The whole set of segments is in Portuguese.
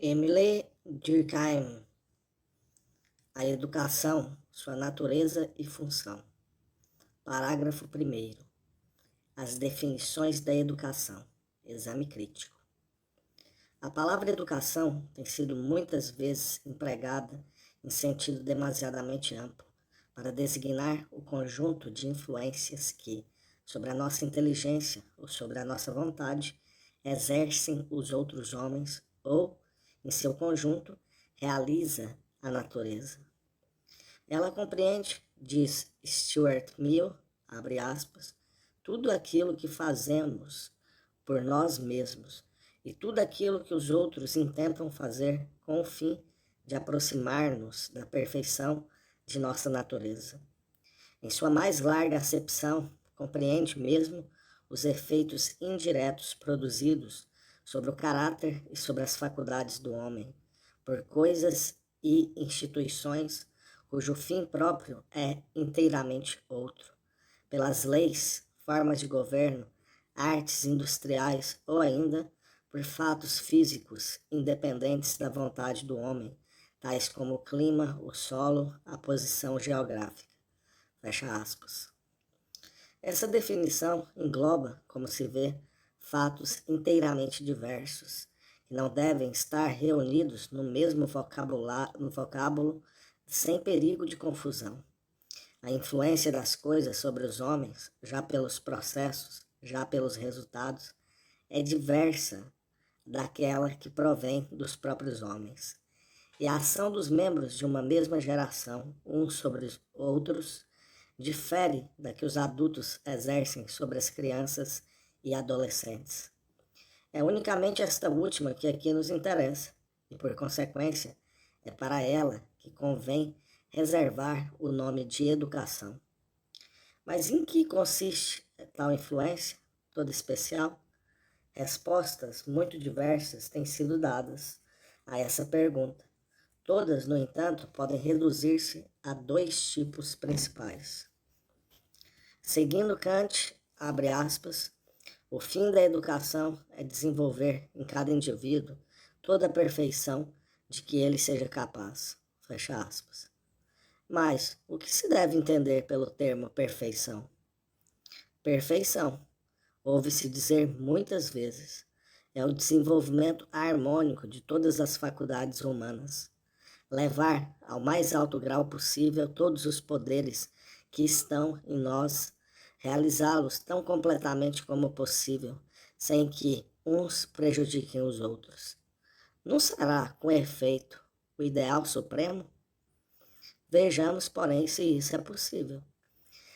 Emile Durkheim. A educação, sua natureza e função. Parágrafo 1º. As definições da educação. Exame crítico. A palavra educação tem sido muitas vezes empregada em sentido demasiadamente amplo para designar o conjunto de influências que, sobre a nossa inteligência ou sobre a nossa vontade, exercem os outros homens ou, em seu conjunto, realiza a natureza. Ela compreende, diz Stuart Mill, abre aspas, tudo aquilo que fazemos por nós mesmos e tudo aquilo que os outros intentam fazer com o fim de aproximar-nos da perfeição de nossa natureza. Em sua mais larga acepção, compreende mesmo os efeitos indiretos produzidos sobre o caráter e sobre as faculdades do homem, por coisas e instituições cujo fim próprio é inteiramente outro, pelas leis, formas de governo, artes industriais ou ainda por fatos físicos independentes da vontade do homem, tais como o clima, o solo, a posição geográfica. Fecha aspas. Essa definição engloba, como se vê, fatos inteiramente diversos, que não devem estar reunidos no mesmo vocábulo sem perigo de confusão. A influência das coisas sobre os homens, já pelos processos, já pelos resultados, é diversa daquela que provém dos próprios homens. E a ação dos membros de uma mesma geração, uns sobre os outros, difere da que os adultos exercem sobre as crianças e adolescentes. É unicamente esta última que aqui nos interessa, e por consequência, é para ela que convém reservar o nome de educação. Mas em que consiste tal influência, toda especial? Respostas muito diversas têm sido dadas a essa pergunta. Todas, no entanto, podem reduzir-se a dois tipos principais. Seguindo Kant, abre aspas, o fim da educação é desenvolver em cada indivíduo toda a perfeição de que ele seja capaz. Fecha aspas. Mas o que se deve entender pelo termo perfeição? Perfeição, ouve-se dizer muitas vezes, é o desenvolvimento harmônico de todas as faculdades humanas. Levar ao mais alto grau possível todos os poderes que estão em nós, realizá-los tão completamente como possível, sem que uns prejudiquem os outros. Não será, com efeito, o ideal supremo? Vejamos, porém, se isso é possível.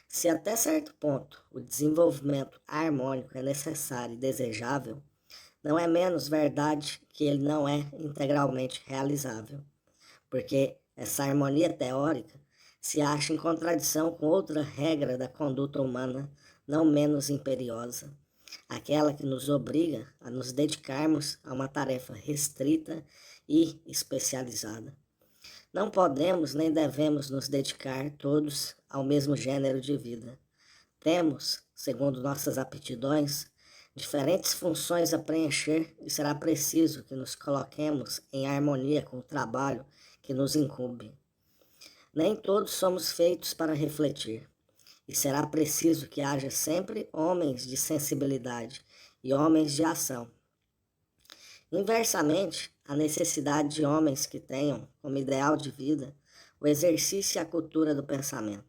Se até certo ponto o desenvolvimento harmônico é necessário e desejável, não é menos verdade que ele não é integralmente realizável, porque essa harmonia teórica se acha em contradição com outra regra da conduta humana não menos imperiosa, aquela que nos obriga a nos dedicarmos a uma tarefa restrita e especializada. Não podemos nem devemos nos dedicar todos ao mesmo gênero de vida. Temos, segundo nossas aptidões, diferentes funções a preencher e será preciso que nos coloquemos em harmonia com o trabalho que nos incumbe. Nem todos somos feitos para refletir, e será preciso que haja sempre homens de sensibilidade e homens de ação. Inversamente, a necessidade de homens que tenham como ideal de vida o exercício e a cultura do pensamento.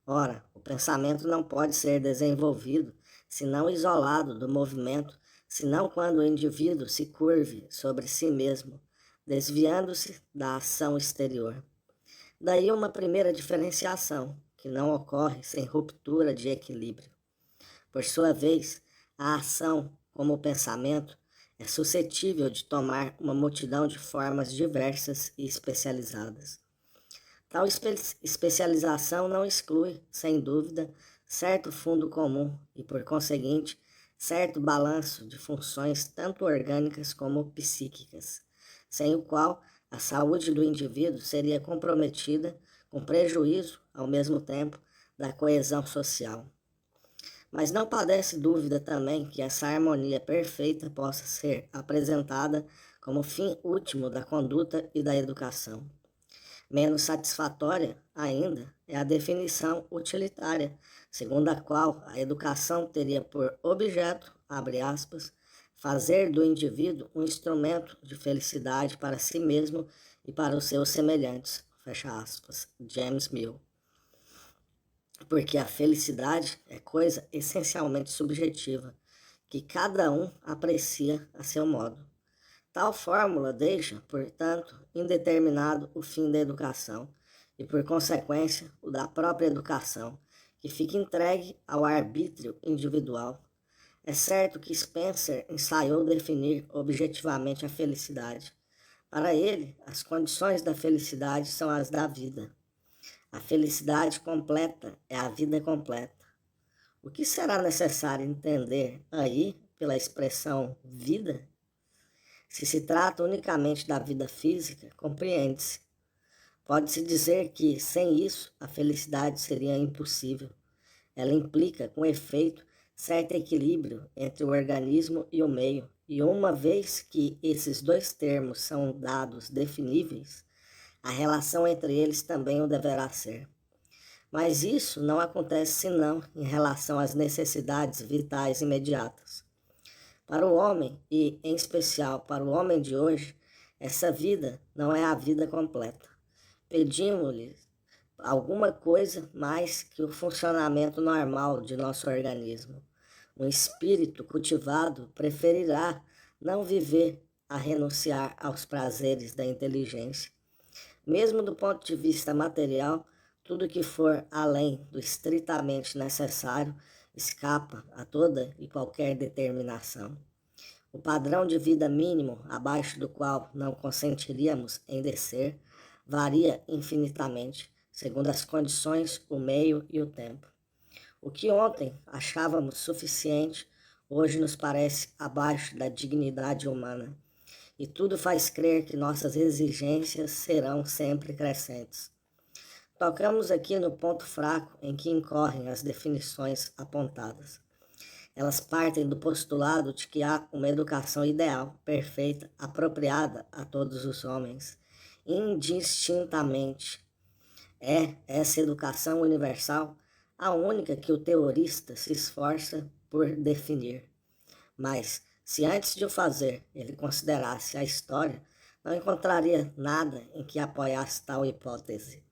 Ora, o pensamento não pode ser desenvolvido senão isolado do movimento, senão quando o indivíduo se curve sobre si mesmo, desviando-se da ação exterior. Daí uma primeira diferenciação, que não ocorre sem ruptura de equilíbrio. Por sua vez, a ação, como o pensamento, é suscetível de tomar uma multidão de formas diversas e especializadas. Tal especialização não exclui, sem dúvida, certo fundo comum e, por conseguinte, certo balanço de funções tanto orgânicas como psíquicas, sem o qual a saúde do indivíduo seria comprometida com prejuízo, ao mesmo tempo, da coesão social. Mas não padece dúvida também que essa harmonia perfeita possa ser apresentada como fim último da conduta e da educação. Menos satisfatória ainda é a definição utilitária, segundo a qual a educação teria por objeto, abre aspas, fazer do indivíduo um instrumento de felicidade para si mesmo e para os seus semelhantes, fecha aspas, James Mill. Porque a felicidade é coisa essencialmente subjetiva, que cada um aprecia a seu modo. Tal fórmula deixa, portanto, indeterminado o fim da educação e, por consequência, o da própria educação, que fica entregue ao arbítrio individual. É certo que Spencer ensaiou definir objetivamente a felicidade. Para ele, as condições da felicidade são as da vida. A felicidade completa é a vida completa. O que será necessário entender aí pela expressão vida? Se se trata unicamente da vida física, compreende-se. Pode-se dizer que, sem isso, a felicidade seria impossível. Ela implica, com efeito, certo equilíbrio entre o organismo e o meio, e uma vez que esses dois termos são dados definíveis, a relação entre eles também o deverá ser. Mas isso não acontece senão em relação às necessidades vitais imediatas. Para o homem, e em especial para o homem de hoje, essa vida não é a vida completa. Pedimos-lhe alguma coisa mais que o funcionamento normal de nosso organismo. Um espírito cultivado preferirá não viver a renunciar aos prazeres da inteligência. Mesmo do ponto de vista material, tudo que for além do estritamente necessário escapa a toda e qualquer determinação. O padrão de vida mínimo, abaixo do qual não consentiríamos em descer, varia infinitamente, segundo as condições, o meio e o tempo. O que ontem achávamos suficiente, hoje nos parece abaixo da dignidade humana, e tudo faz crer que nossas exigências serão sempre crescentes. Tocamos aqui no ponto fraco em que incorrem as definições apontadas. Elas partem do postulado de que há uma educação ideal, perfeita, apropriada a todos os homens, indistintamente. É essa educação universal a única que o teorista se esforça por definir. Mas, se antes de o fazer ele considerasse a história, não encontraria nada em que apoiasse tal hipótese.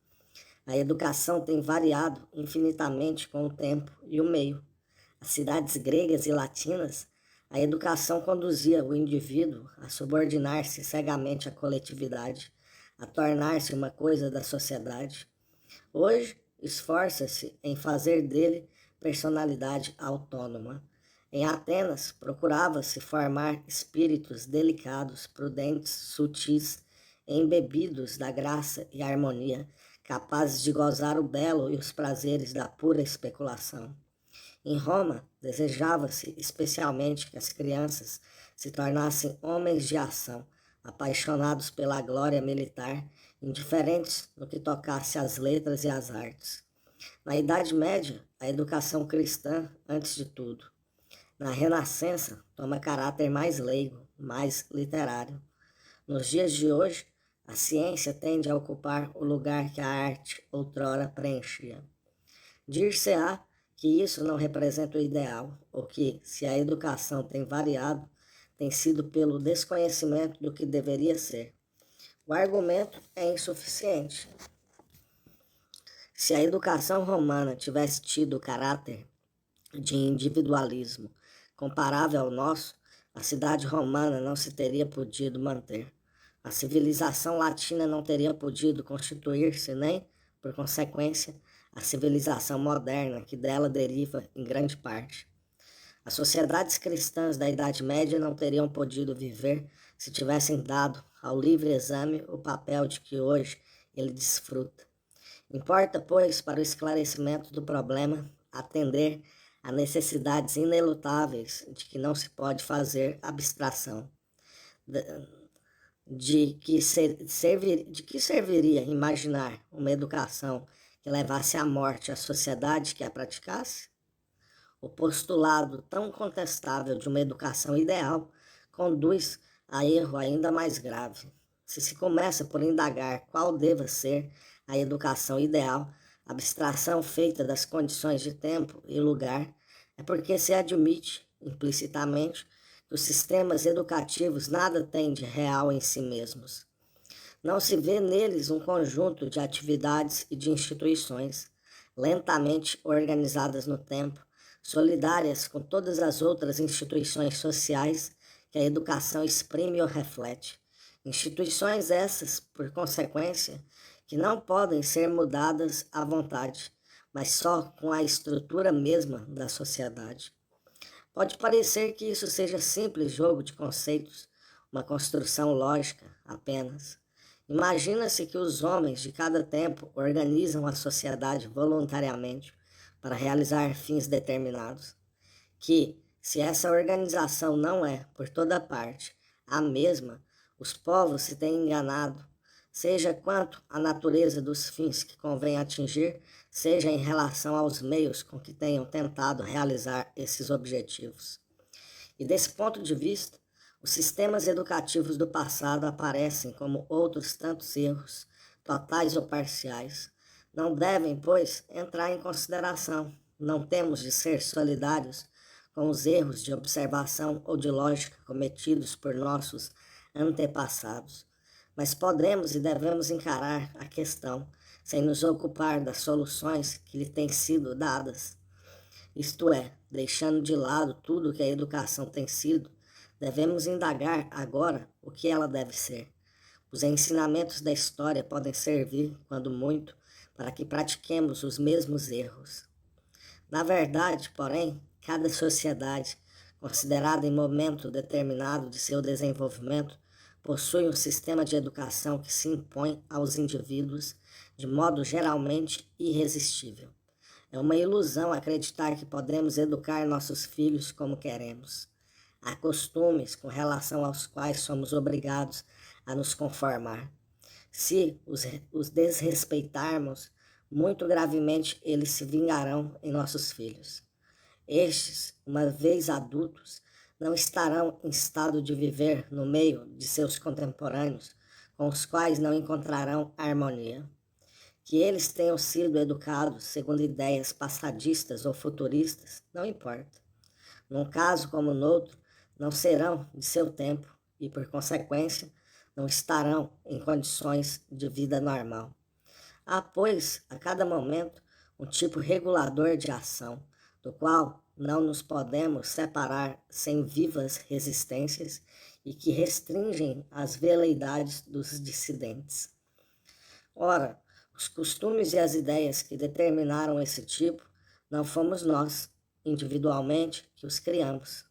A educação tem variado infinitamente com o tempo e o meio. As cidades gregas e latinas, a educação conduzia o indivíduo a subordinar-se cegamente à coletividade, a tornar-se uma coisa da sociedade. Hoje, esforça-se em fazer dele personalidade autônoma. Em Atenas, procurava-se formar espíritos delicados, prudentes, sutis, embebidos da graça e harmonia, capazes de gozar o belo e os prazeres da pura especulação. Em Roma, desejava-se especialmente que as crianças se tornassem homens de ação, apaixonados pela glória militar, indiferentes no que tocasse às letras e às artes. Na Idade Média, a educação cristã, antes de tudo. Na Renascença, toma caráter mais leigo, mais literário. Nos dias de hoje, a ciência tende a ocupar o lugar que a arte outrora preenchia. Dir-se-á que isso não representa o ideal, ou que, se a educação tem variado, tem sido pelo desconhecimento do que deveria ser. O argumento é insuficiente. Se a educação romana tivesse tido o caráter de individualismo comparável ao nosso, a cidade romana não se teria podido manter. A civilização latina não teria podido constituir-se nem, por consequência, a civilização moderna que dela deriva em grande parte. As sociedades cristãs da Idade Média não teriam podido viver se tivessem dado ao livre exame o papel de que hoje ele desfruta. Importa, pois, para o esclarecimento do problema, atender a necessidades inelutáveis de que não se pode fazer abstração. De que serviria imaginar uma educação que levasse à morte a sociedade que a praticasse? O postulado tão contestável de uma educação ideal conduz há erro ainda mais grave. Se se começa por indagar qual deva ser a educação ideal, abstração feita das condições de tempo e lugar, é porque se admite, implicitamente, que os sistemas educativos nada têm de real em si mesmos. Não se vê neles um conjunto de atividades e de instituições, lentamente organizadas no tempo, solidárias com todas as outras instituições sociais que a educação exprime ou reflete. Instituições essas, por consequência, que não podem ser mudadas à vontade, mas só com a estrutura mesma da sociedade. Pode parecer que isso seja simples jogo de conceitos, uma construção lógica apenas. Imagina-se que os homens de cada tempo organizam a sociedade voluntariamente para realizar fins determinados, que, se essa organização não é, por toda parte, a mesma, os povos se têm enganado, seja quanto à natureza dos fins que convém atingir, seja em relação aos meios com que tenham tentado realizar esses objetivos. E desse ponto de vista, os sistemas educativos do passado aparecem como outros tantos erros, totais ou parciais. Não devem, pois, entrar em consideração. Não temos de ser solidários com os erros de observação ou de lógica cometidos por nossos antepassados, mas podemos e devemos encarar a questão sem nos ocupar das soluções que lhe têm sido dadas. Isto é, deixando de lado tudo o que a educação tem sido, devemos indagar agora o que ela deve ser. Os ensinamentos da história podem servir, quando muito, para que pratiquemos os mesmos erros. Na verdade, porém, cada sociedade, considerada em momento determinado de seu desenvolvimento, possui um sistema de educação que se impõe aos indivíduos de modo geralmente irresistível. É uma ilusão acreditar que podemos educar nossos filhos como queremos. Há costumes com relação aos quais somos obrigados a nos conformar. Se os desrespeitarmos, muito gravemente eles se vingarão em nossos filhos. Estes, uma vez adultos, não estarão em estado de viver no meio de seus contemporâneos, com os quais não encontrarão harmonia. Que eles tenham sido educados segundo ideias passadistas ou futuristas, não importa. Num caso como no outro, não serão de seu tempo e, por consequência, não estarão em condições de vida normal. Há, pois, a cada momento, um tipo regulador de ação, do qual não nos podemos separar sem vivas resistências e que restringem as veleidades dos dissidentes. Ora, os costumes e as ideias que determinaram esse tipo, não fomos nós, individualmente, que os criamos.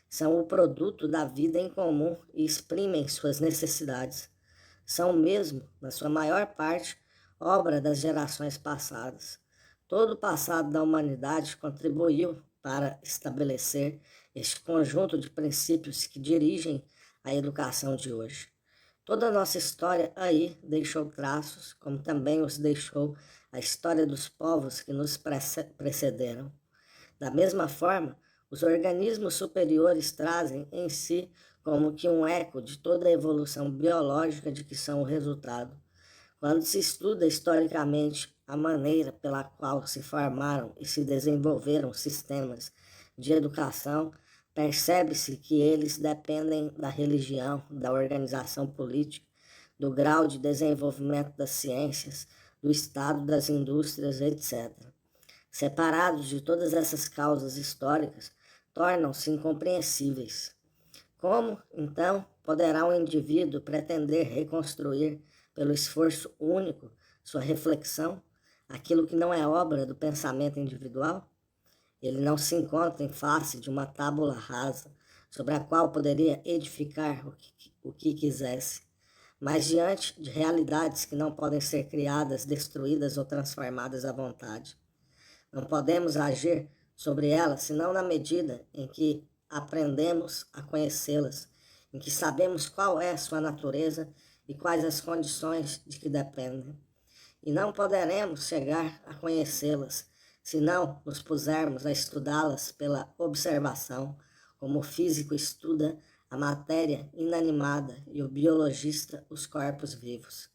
São o produto da vida em comum e exprimem suas necessidades. São mesmo, na sua maior parte, obra das gerações passadas. Todo o passado da humanidade contribuiu para estabelecer este conjunto de princípios que dirigem a educação de hoje. Toda a nossa história aí deixou traços, como também os deixou a história dos povos que nos precederam. Da mesma forma, os organismos superiores trazem em si como que um eco de toda a evolução biológica de que são o resultado. Quando se estuda historicamente a maneira pela qual se formaram e se desenvolveram sistemas de educação, percebe-se que eles dependem da religião, da organização política, do grau de desenvolvimento das ciências, do estado das indústrias, etc. Separados de todas essas causas históricas, tornam-se incompreensíveis. Como, então, poderá um indivíduo pretender reconstruir, pelo esforço único, sua reflexão, aquilo que não é obra do pensamento individual? Ele não se encontra em face de uma tábula rasa, sobre a qual poderia edificar o que quisesse, mas diante de realidades que não podem ser criadas, destruídas ou transformadas à vontade. Não podemos agir sobre elas senão na medida em que aprendemos a conhecê-las, em que sabemos qual é a sua natureza e quais as condições de que dependem. E não poderemos chegar a conhecê-las se não nos pusermos a estudá-las pela observação, como o físico estuda a matéria inanimada e o biologista os corpos vivos.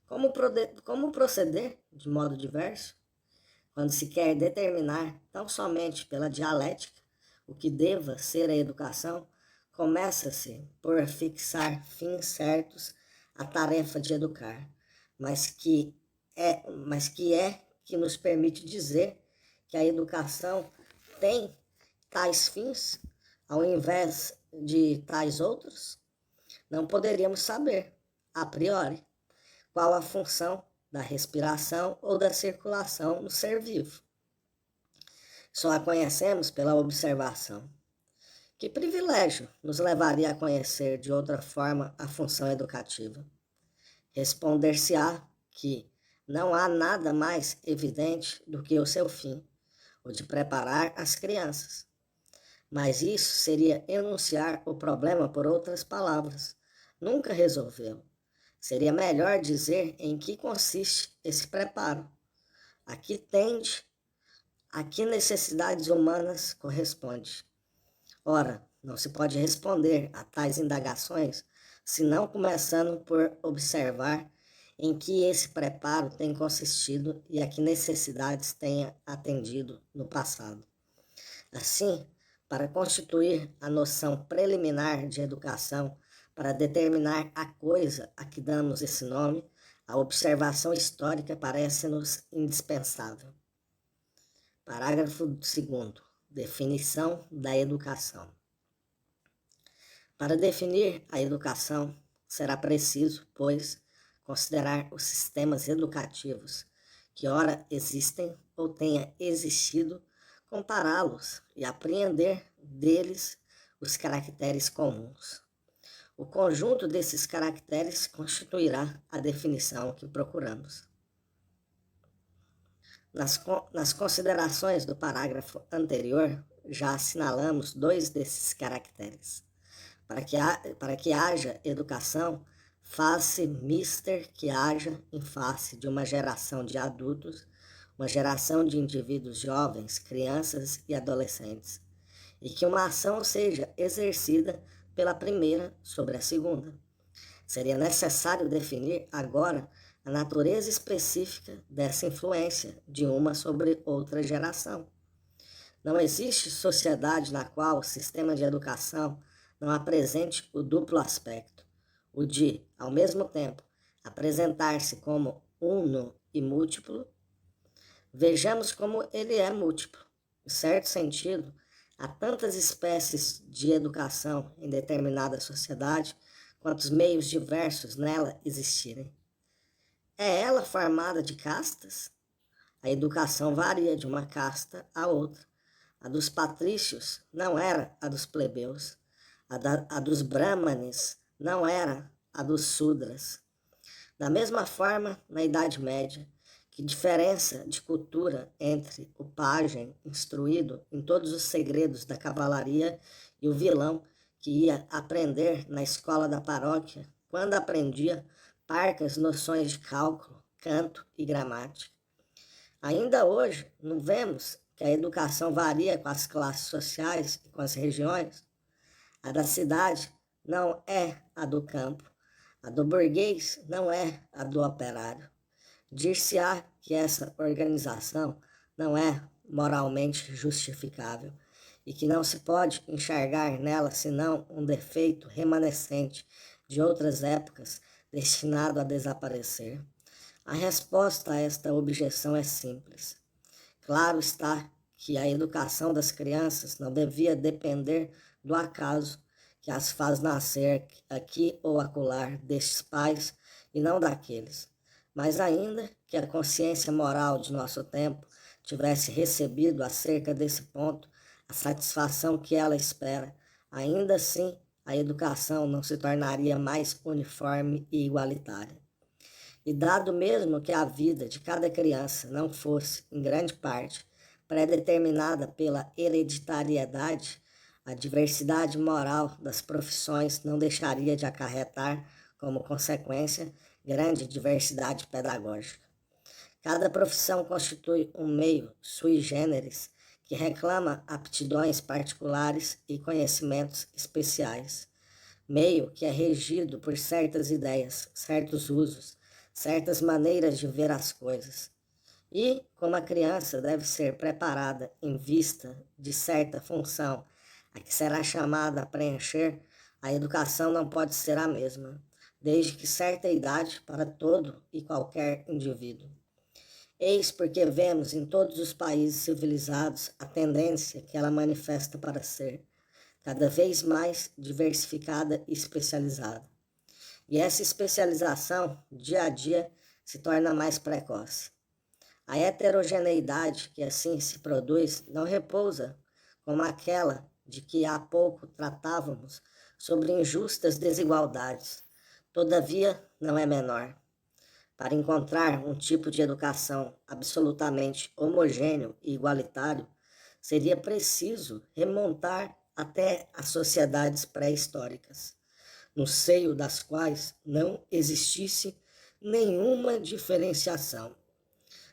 Como proceder de modo diverso? Quando se quer determinar, tão somente pela dialética, o que deva ser a educação, começa-se por fixar fins certos à tarefa de educar, mas que nos permite dizer que a educação tem tais fins, ao invés de tais outros? Não poderíamos saber, a priori, qual a função da respiração ou da circulação no ser vivo. Só a conhecemos pela observação. Que privilégio nos levaria a conhecer de outra forma a função educativa? Responder-se-á que não há nada mais evidente do que o seu fim, o de preparar as crianças. Mas isso seria enunciar o problema por outras palavras. Nunca resolveu. Seria melhor dizer em que consiste esse preparo. A que tende, a que necessidades humanas corresponde. Ora, não se pode responder a tais indagações senão começando por observar em que esse preparo tem consistido e a que necessidades tenha atendido no passado. Assim, para constituir a noção preliminar de educação, para determinar a coisa a que damos esse nome, a observação histórica parece-nos indispensável. Parágrafo 2º. Definição da educação. Para definir a educação, será preciso, pois, considerar os sistemas educativos que ora existem ou tenha existido, compará-los e apreender deles os caracteres comuns. O conjunto desses caracteres constituirá a definição que procuramos. Nas considerações do parágrafo anterior, já assinalamos 2 desses caracteres. Para que haja educação, faz-se mister que haja, em face de uma geração de adultos, uma geração de indivíduos jovens, crianças e adolescentes, e que uma ação seja exercida pela primeira sobre a segunda. Seria necessário definir agora a natureza específica dessa influência de uma sobre outra geração. Não existe sociedade na qual o sistema de educação não apresente o duplo aspecto, o de, ao mesmo tempo, apresentar-se como uno e múltiplo. Vejamos como ele é múltiplo. Em certo sentido, há tantas espécies de educação em determinada sociedade quantos meios diversos nela existirem. É ela formada de castas? A educação varia de uma casta a outra. A dos patrícios não era a dos plebeus. A dos brahmanes não era a dos sudras. Da mesma forma, na Idade Média, que diferença de cultura entre o pajem instruído em todos os segredos da cavalaria e o vilão que ia aprender na escola da paróquia, quando aprendia parcas noções de cálculo, canto e gramática. Ainda hoje, não vemos que a educação varia com as classes sociais e com as regiões? A da cidade não é a do campo, a do burguês não é a do operário. Dir-se-á que essa organização não é moralmente justificável e que não se pode enxergar nela senão um defeito remanescente de outras épocas destinado a desaparecer. A resposta a esta objeção é simples. Claro está que a educação das crianças não devia depender do acaso que as faz nascer aqui ou acolá destes pais e não daqueles. Mas ainda que a consciência moral de nosso tempo tivesse recebido acerca desse ponto a satisfação que ela espera, ainda assim a educação não se tornaria mais uniforme e igualitária. E dado mesmo que a vida de cada criança não fosse, em grande parte, pré-determinada pela hereditariedade, a diversidade moral das profissões não deixaria de acarretar, como consequência, grande diversidade pedagógica. Cada profissão constitui um meio sui generis que reclama aptidões particulares e conhecimentos especiais. meio que é regido por certas ideias, certos usos, certas maneiras de ver as coisas. E, como a criança deve ser preparada em vista de certa função a que será chamada a preencher, a educação não pode ser a mesma, desde que certa idade para todo e qualquer indivíduo. Eis porque vemos em todos os países civilizados a tendência que ela manifesta para ser cada vez mais diversificada e especializada. E essa especialização, dia a dia, se torna mais precoce. A heterogeneidade que assim se produz não repousa como aquela de que há pouco tratávamos sobre injustas desigualdades. Todavia, não é menor. Para encontrar um tipo de educação absolutamente homogêneo e igualitário, seria preciso remontar até as sociedades pré-históricas, no seio das quais não existisse nenhuma diferenciação.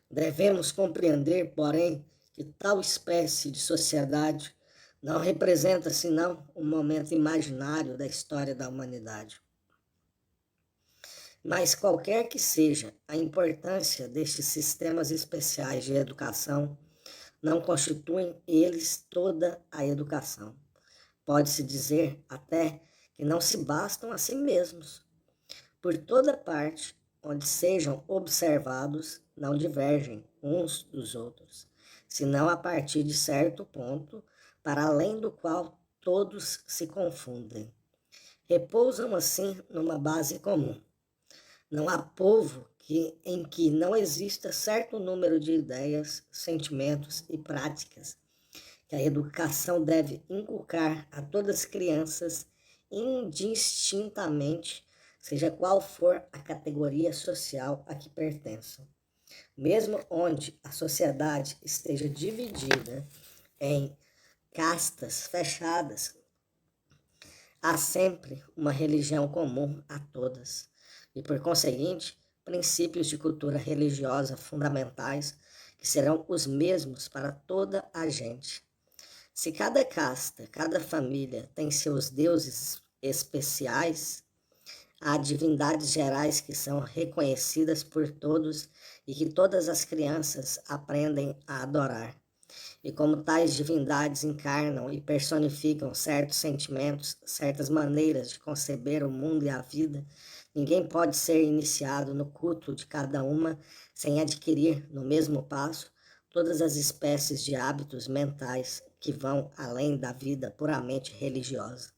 Devemos compreender, porém, que tal espécie de sociedade não representa senão um momento imaginário da história da humanidade. Mas qualquer que seja a importância destes sistemas especiais de educação, não constituem eles toda a educação. Pode-se dizer até que não se bastam a si mesmos. Por toda parte onde sejam observados, não divergem uns dos outros, senão a partir de certo ponto, para além do qual todos se confundem. Repousam assim numa base comum. Não há povo em que não exista certo número de ideias, sentimentos e práticas que a educação deve inculcar a todas as crianças indistintamente, seja qual for a categoria social a que pertençam. Mesmo onde a sociedade esteja dividida em castas fechadas, há sempre uma religião comum a todas e, por conseguinte, princípios de cultura religiosa fundamentais que serão os mesmos para toda a gente. Se cada casta, cada família tem seus deuses especiais, há divindades gerais que são reconhecidas por todos e que todas as crianças aprendem a adorar. E como tais divindades encarnam e personificam certos sentimentos, certas maneiras de conceber o mundo e a vida, ninguém pode ser iniciado no culto de cada uma sem adquirir, no mesmo passo, todas as espécies de hábitos mentais que vão além da vida puramente religiosa.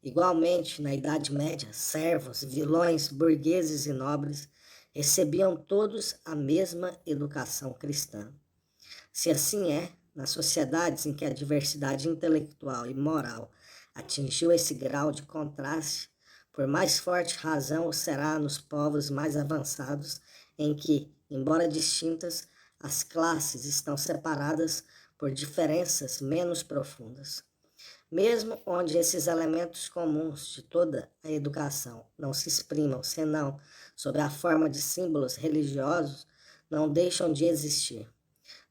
Igualmente, na Idade Média, servos, vilões, burgueses e nobres recebiam todos a mesma educação cristã. Se assim é, nas sociedades em que a diversidade intelectual e moral atingiu esse grau de contraste, por mais forte razão o será nos povos mais avançados, em que, embora distintas, as classes estão separadas por diferenças menos profundas. Mesmo onde esses elementos comuns de toda a educação não se exprimam senão sob a forma de símbolos religiosos, não deixam de existir.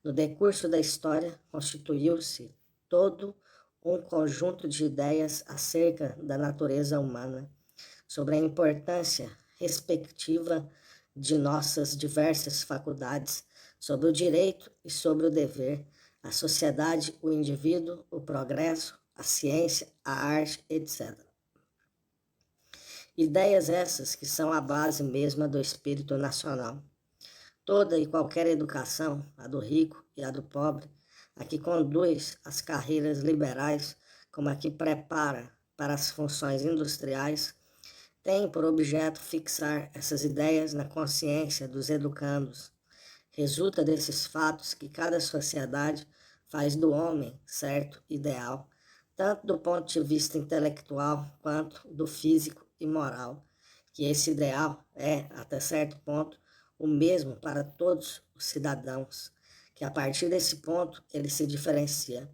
No decurso da história, constituiu-se todo um conjunto de ideias acerca da natureza humana, sobre a importância respectiva de nossas diversas faculdades, sobre o direito e sobre o dever, a sociedade, o indivíduo, o progresso, a ciência, a arte, etc. Ideias essas que são a base mesma do espírito nacional. Toda e qualquer educação, a do rico e a do pobre, a que conduz às carreiras liberais, como a que prepara para as funções industriais, tem por objeto fixar essas ideias na consciência dos educandos. Resulta desses fatos que cada sociedade faz do homem certo ideal, tanto do ponto de vista intelectual quanto do físico e moral, que esse ideal é, até certo ponto, o mesmo para todos os cidadãos, que a partir desse ponto ele se diferencia.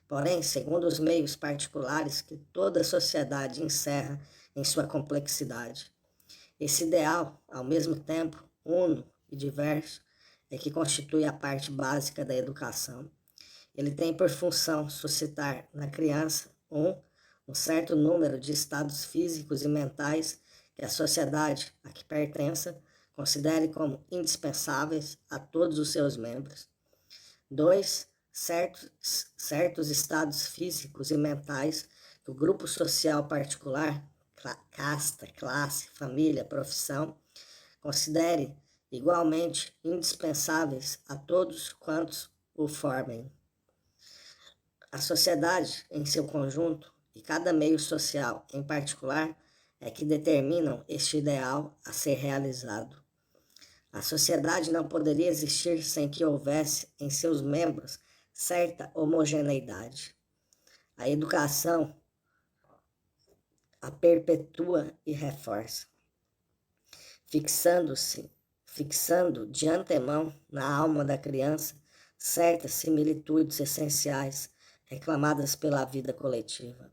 Porém, segundo os meios particulares que toda a sociedade encerra em sua complexidade. Esse ideal, ao mesmo tempo, uno e diverso, é que constitui a parte básica da educação. Ele tem por função suscitar na criança um um certo número de estados físicos e mentais que a sociedade a que pertença considere como indispensáveis a todos os seus membros. 2. Certos estados físicos e mentais que o grupo social particular, casta, classe, família, profissão, considere igualmente indispensáveis a todos quantos o formem. A sociedade em seu conjunto e cada meio social em particular é que determinam este ideal a ser realizado. A sociedade não poderia existir sem que houvesse em seus membros certa homogeneidade. A educação a perpetua e reforça, fixando de antemão na alma da criança certas similitudes essenciais reclamadas pela vida coletiva.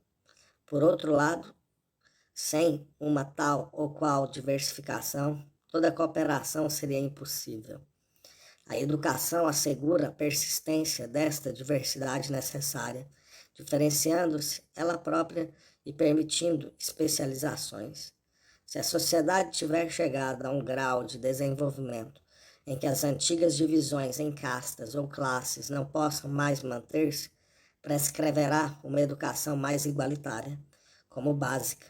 Por outro lado, sem uma tal ou qual diversificação, toda cooperação seria impossível. A educação assegura a persistência desta diversidade necessária, diferenciando-se ela própria e permitindo especializações. Se a sociedade tiver chegado a um grau de desenvolvimento em que as antigas divisões em castas ou classes não possam mais manter-se, prescreverá uma educação mais igualitária, como básica.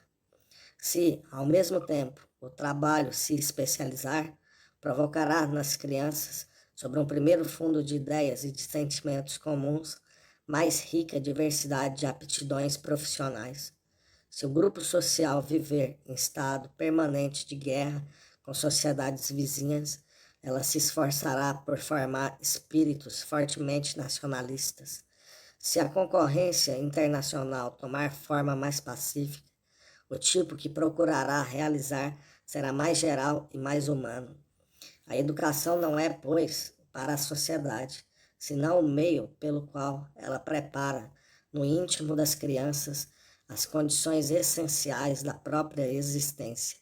Se, ao mesmo tempo, o trabalho se especializar, provocará nas crianças, sobre um primeiro fundo de ideias e de sentimentos comuns, mais rica diversidade de aptidões profissionais. Se o grupo social viver em estado permanente de guerra com sociedades vizinhas, ela se esforçará por formar espíritos fortemente nacionalistas. Se a concorrência internacional tomar forma mais pacífica, o tipo que procurará realizar será mais geral e mais humano. A educação não é, pois, para a sociedade, senão o meio pelo qual ela prepara, no íntimo das crianças, as condições essenciais da própria existência.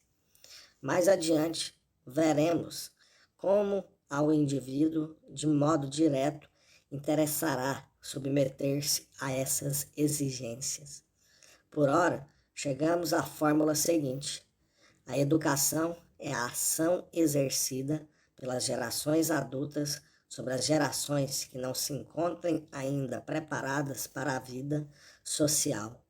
Mais adiante, veremos como ao indivíduo, de modo direto, interessará submeter-se a essas exigências. Por ora, chegamos à fórmula seguinte: a educação é a ação exercida pelas gerações adultas sobre as gerações que não se encontrem ainda preparadas para a vida social.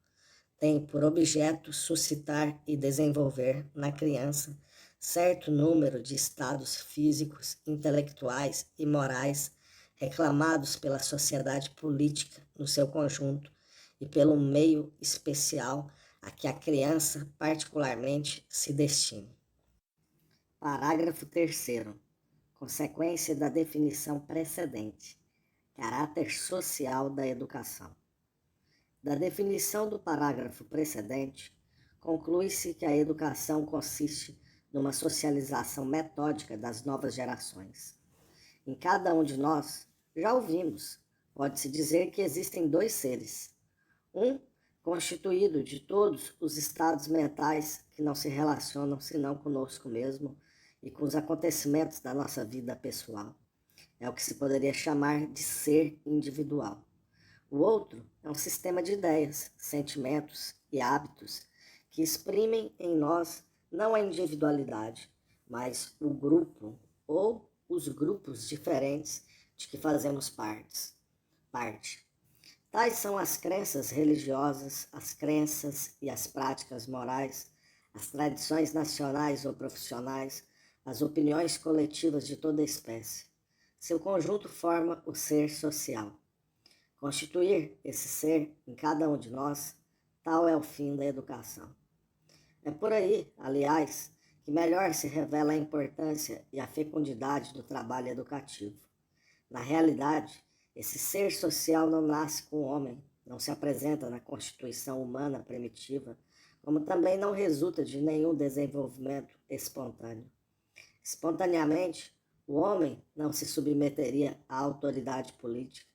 Tem por objeto suscitar e desenvolver na criança certo número de estados físicos, intelectuais e morais reclamados pela sociedade política no seu conjunto e pelo meio especial a que a criança particularmente se destina. Parágrafo 3º. Consequência da definição precedente. Caráter social da educação. Da definição do parágrafo precedente, conclui-se que a educação consiste numa socialização metódica das novas gerações. Em cada um de nós, já ouvimos, pode-se dizer que existem dois seres. Um, constituído de todos os estados mentais que não se relacionam senão conosco mesmo e com os acontecimentos da nossa vida pessoal. É o que se poderia chamar de ser individual. O outro é um sistema de ideias, sentimentos e hábitos que exprimem em nós não a individualidade, mas o grupo ou os grupos diferentes de que fazemos parte. Tais são as crenças religiosas, as crenças e as práticas morais, as tradições nacionais ou profissionais, as opiniões coletivas de toda espécie. Seu conjunto forma o ser social. Constituir esse ser em cada um de nós, tal é o fim da educação. É por aí, aliás, que melhor se revela a importância e a fecundidade do trabalho educativo. Na realidade, esse ser social não nasce com o homem, não se apresenta na constituição humana primitiva, como também não resulta de nenhum desenvolvimento espontâneo. Espontaneamente, o homem não se submeteria à autoridade política,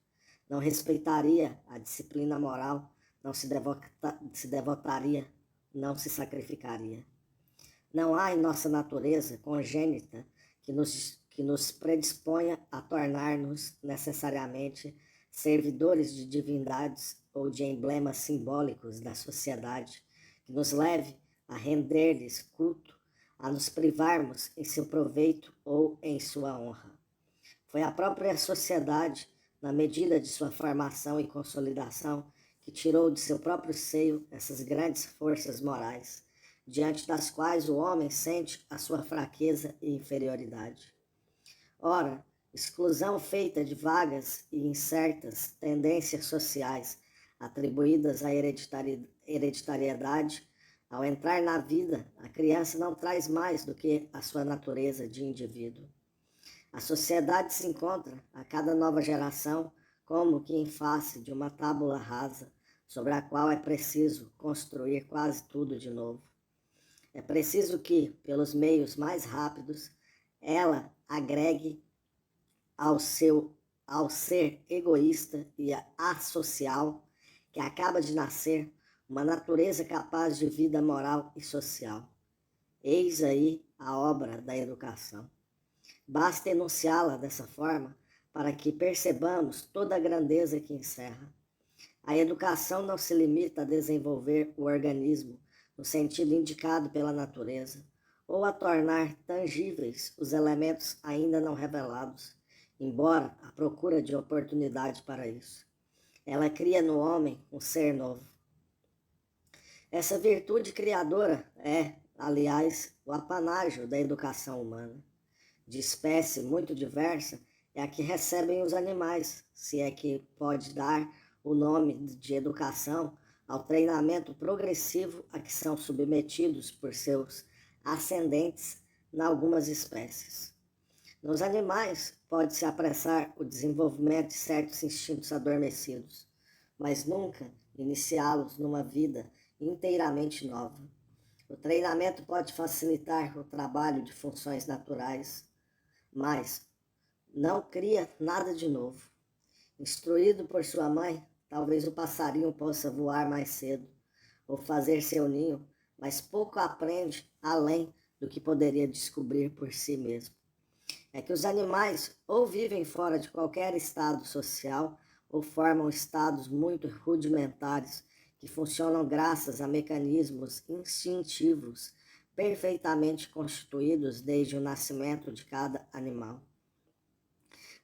não respeitaria a disciplina moral, não se devotaria, não se sacrificaria. Não há em nossa natureza congênita que nos predisponha a tornar-nos necessariamente servidores de divindades ou de emblemas simbólicos da sociedade, que nos leve a render-lhes culto, a nos privarmos em seu proveito ou em sua honra. Foi a própria sociedade, na medida de sua formação e consolidação, que tirou de seu próprio seio essas grandes forças morais, diante das quais o homem sente a sua fraqueza e inferioridade. Ora, exclusão feita de vagas e incertas tendências sociais atribuídas à hereditariedade, ao entrar na vida, a criança não traz mais do que a sua natureza de indivíduo. A sociedade se encontra, a cada nova geração, como que em face de uma tábula rasa, sobre a qual é preciso construir quase tudo de novo. É preciso que, pelos meios mais rápidos, ela agregue ao ser egoísta e associal que acaba de nascer uma natureza capaz de vida moral e social. Eis aí a obra da educação. Basta enunciá-la dessa forma para que percebamos toda a grandeza que encerra. A educação não se limita a desenvolver o organismo no sentido indicado pela natureza, ou a tornar tangíveis os elementos ainda não revelados, embora à procura de oportunidade para isso. Ela cria no homem um ser novo. Essa virtude criadora é, aliás, o apanágio da educação humana. De espécie muito diversa, é a que recebem os animais, se é que pode dar o nome de educação ao treinamento progressivo a que são submetidos por seus ascendentes em algumas espécies. Nos animais, pode-se apressar o desenvolvimento de certos instintos adormecidos, mas nunca iniciá-los numa vida inteiramente nova. O treinamento pode facilitar o trabalho de funções naturais, mas não cria nada de novo. Instruído por sua mãe, talvez o passarinho possa voar mais cedo ou fazer seu ninho, mas pouco aprende além do que poderia descobrir por si mesmo. É que os animais ou vivem fora de qualquer estado social ou formam estados muito rudimentares que funcionam graças a mecanismos instintivos perfeitamente constituídos desde o nascimento de cada animal.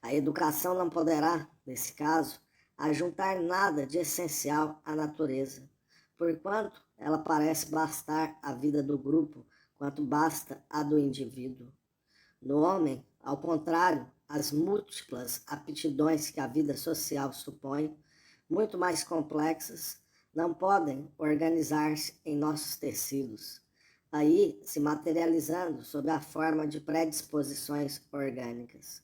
A educação não poderá, nesse caso, ajuntar nada de essencial à natureza, porquanto ela parece bastar à vida do grupo quanto basta a do indivíduo. No homem, ao contrário, as múltiplas aptidões que a vida social supõe, muito mais complexas, não podem organizar-se em nossos tecidos, aí se materializando sob a forma de predisposições orgânicas.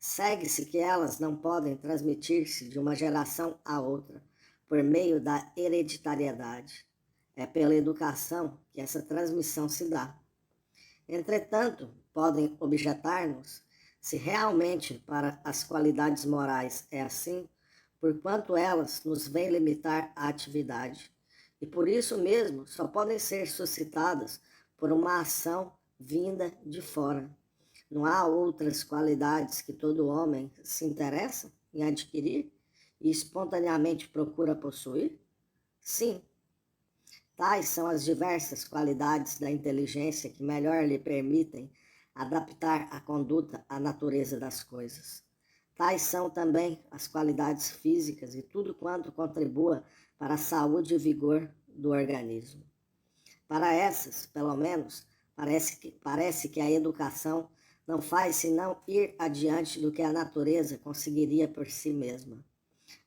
Segue-se que elas não podem transmitir-se de uma geração a outra por meio da hereditariedade. É pela educação que essa transmissão se dá. Entretanto, podem objetar-nos se realmente para as qualidades morais é assim, porquanto elas nos vêm limitar a atividade, e por isso mesmo só podem ser suscitadas por uma ação vinda de fora. Não há outras qualidades que todo homem se interessa em adquirir e espontaneamente procura possuir? Sim. Tais são as diversas qualidades da inteligência que melhor lhe permitem adaptar a conduta à natureza das coisas. Tais são também as qualidades físicas e tudo quanto contribua para a saúde e vigor do organismo. Para essas, pelo menos, parece que a educação não faz senão ir adiante do que a natureza conseguiria por si mesma.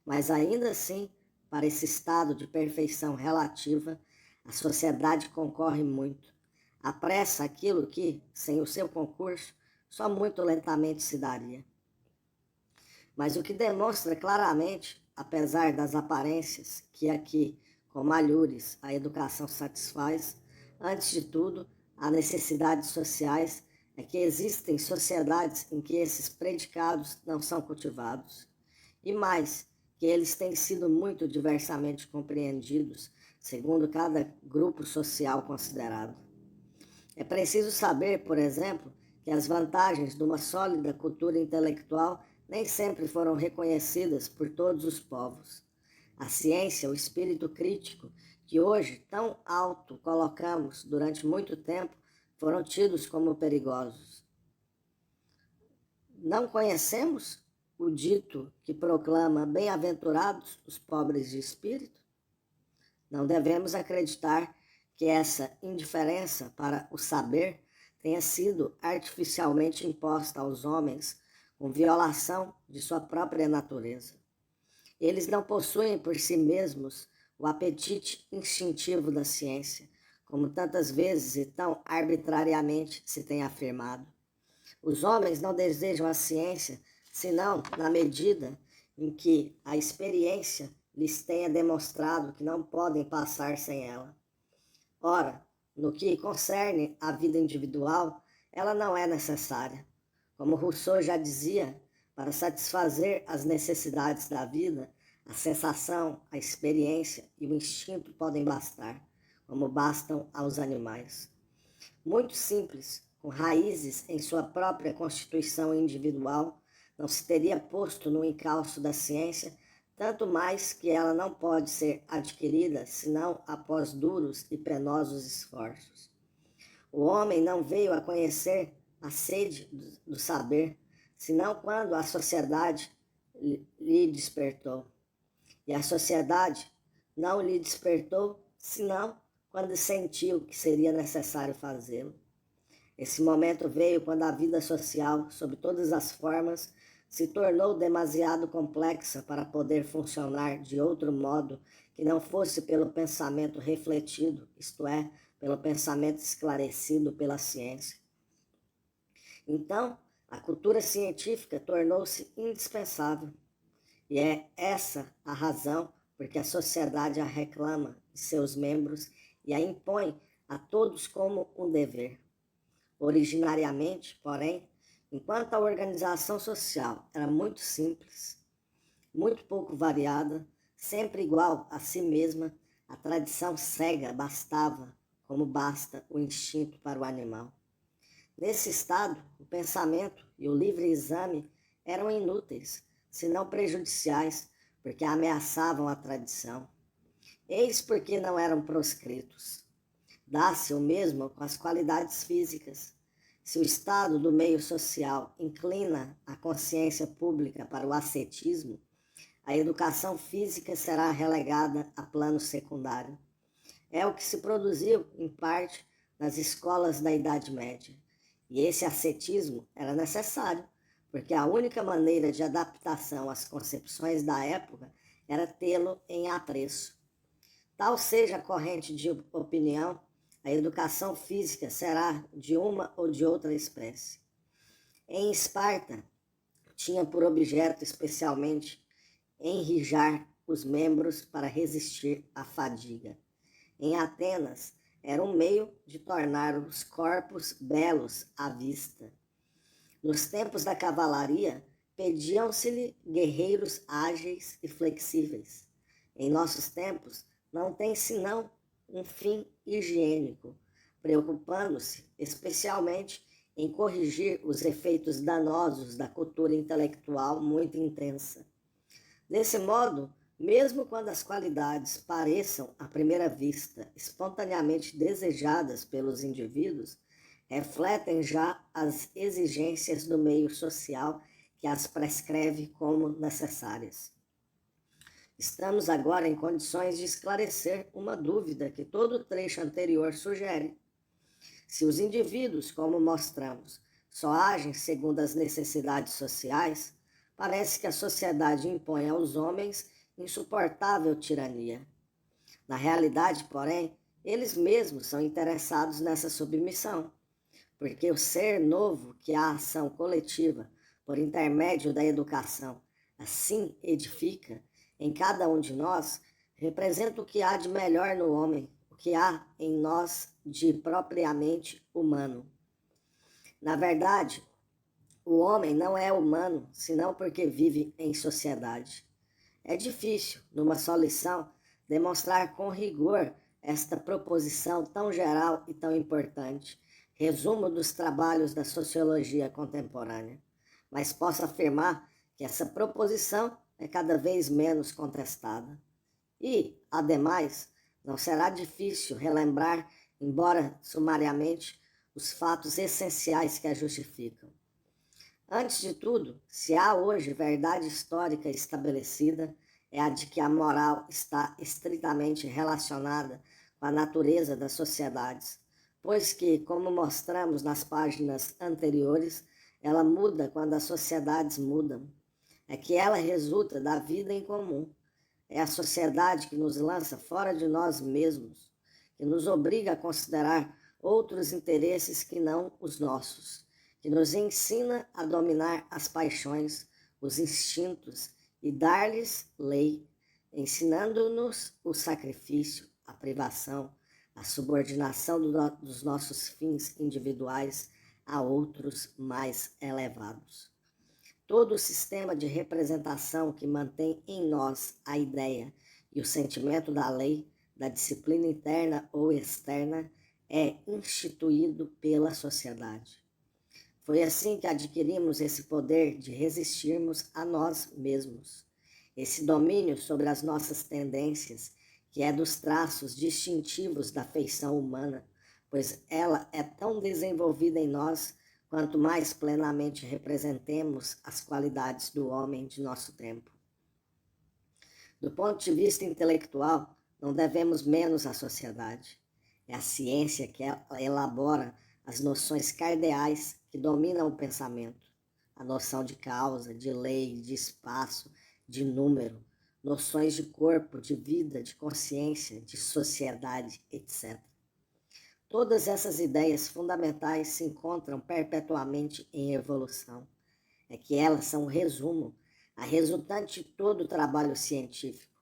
Mas ainda assim, para esse estado de perfeição relativa, a sociedade concorre muito. Apressa aquilo que, sem o seu concurso, só muito lentamente se daria. Mas o que demonstra claramente, apesar das aparências, que aqui, com malhures, a educação satisfaz, antes de tudo, as necessidades sociais, é que existem sociedades em que esses predicados não são cultivados. E mais, que eles têm sido muito diversamente compreendidos, segundo cada grupo social considerado. É preciso saber, por exemplo, que as vantagens de uma sólida cultura intelectual nem sempre foram reconhecidas por todos os povos. A ciência, o espírito crítico, que hoje tão alto colocamos durante muito tempo, foram tidos como perigosos. Não conhecemos o dito que proclama bem-aventurados os pobres de espírito? Não devemos acreditar que essa indiferença para o saber tenha sido artificialmente imposta aos homens com violação de sua própria natureza. Eles não possuem por si mesmos o apetite instintivo da ciência, como tantas vezes e tão arbitrariamente se tem afirmado. Os homens não desejam a ciência senão na medida em que a experiência lhes tenha demonstrado que não podem passar sem ela. Ora, no que concerne à vida individual, ela não é necessária. Como Rousseau já dizia, para satisfazer as necessidades da vida, a sensação, a experiência e o instinto podem bastar, como bastam aos animais. Muito simples, com raízes em sua própria constituição individual, não se teria posto no encalço da ciência, tanto mais que ela não pode ser adquirida senão após duros e penosos esforços. O homem não veio a conhecer a sede do saber, senão quando a sociedade lhe despertou. E a sociedade não lhe despertou, senão quando sentiu que seria necessário fazê-lo. Esse momento veio quando a vida social, sob todas as formas, se tornou demasiado complexa para poder funcionar de outro modo que não fosse pelo pensamento refletido, isto é, pelo pensamento esclarecido pela ciência. Então, a cultura científica tornou-se indispensável. E é essa a razão por que a sociedade a reclama de seus membros e a impõe a todos como um dever. Originariamente, porém, enquanto a organização social era muito simples, muito pouco variada, sempre igual a si mesma, a tradição cega bastava, como basta o instinto para o animal. Nesse estado, o pensamento e o livre exame eram inúteis, se não prejudiciais, porque ameaçavam a tradição. Eis porque não eram proscritos. Dá-se o mesmo com as qualidades físicas. Se o estado do meio social inclina a consciência pública para o ascetismo, a educação física será relegada a plano secundário. É o que se produziu, em parte, nas escolas da Idade Média. E esse ascetismo era necessário, porque a única maneira de adaptação às concepções da época era tê-lo em apreço. Tal seja a corrente de opinião, a educação física será de uma ou de outra espécie. Em Esparta, tinha por objeto especialmente enrijar os membros para resistir à fadiga. Em Atenas, era um meio de tornar os corpos belos à vista. Nos tempos da cavalaria, pediam-se-lhe guerreiros ágeis e flexíveis. Em nossos tempos, não tem senão um fim higiênico, preocupando-se especialmente em corrigir os efeitos danosos da cultura intelectual muito intensa. Desse modo, mesmo quando as qualidades pareçam, à primeira vista, espontaneamente desejadas pelos indivíduos, refletem já as exigências do meio social que as prescreve como necessárias. Estamos agora em condições de esclarecer uma dúvida que todo o trecho anterior sugere. Se os indivíduos, como mostramos, só agem segundo as necessidades sociais, parece que a sociedade impõe aos homens insuportável tirania. Na realidade, porém, eles mesmos são interessados nessa submissão, porque o ser novo que a ação coletiva, por intermédio da educação, assim edifica em cada um de nós, representa o que há de melhor no homem, o que há em nós de propriamente humano. Na verdade, o homem não é humano, senão porque vive em sociedade. É difícil, numa só lição, demonstrar com rigor esta proposição tão geral e tão importante, resumo dos trabalhos da sociologia contemporânea, mas posso afirmar que essa proposição é cada vez menos contestada. E, ademais, não será difícil relembrar, embora sumariamente, os fatos essenciais que a justificam. Antes de tudo, se há hoje verdade histórica estabelecida, é a de que a moral está estritamente relacionada com a natureza das sociedades, pois que, como mostramos nas páginas anteriores, ela muda quando as sociedades mudam. É que ela resulta da vida em comum. É a sociedade que nos lança fora de nós mesmos, que nos obriga a considerar outros interesses que não os nossos, que nos ensina a dominar as paixões, os instintos e dar-lhes lei, ensinando-nos o sacrifício, a privação, a subordinação dos nossos fins individuais a outros mais elevados. Todo o sistema de representação que mantém em nós a ideia e o sentimento da lei, da disciplina interna ou externa, é instituído pela sociedade. Foi assim que adquirimos esse poder de resistirmos a nós mesmos, esse domínio sobre as nossas tendências, que é dos traços distintivos da feição humana, pois ela é tão desenvolvida em nós quanto mais plenamente representemos as qualidades do homem de nosso tempo. Do ponto de vista intelectual, não devemos menos à sociedade. É a ciência que elabora as noções cardeais que dominam o pensamento, a noção de causa, de lei, de espaço, de número, noções de corpo, de vida, de consciência, de sociedade, etc. Todas essas ideias fundamentais se encontram perpetuamente em evolução. É que elas são o resumo, a resultante de todo o trabalho científico,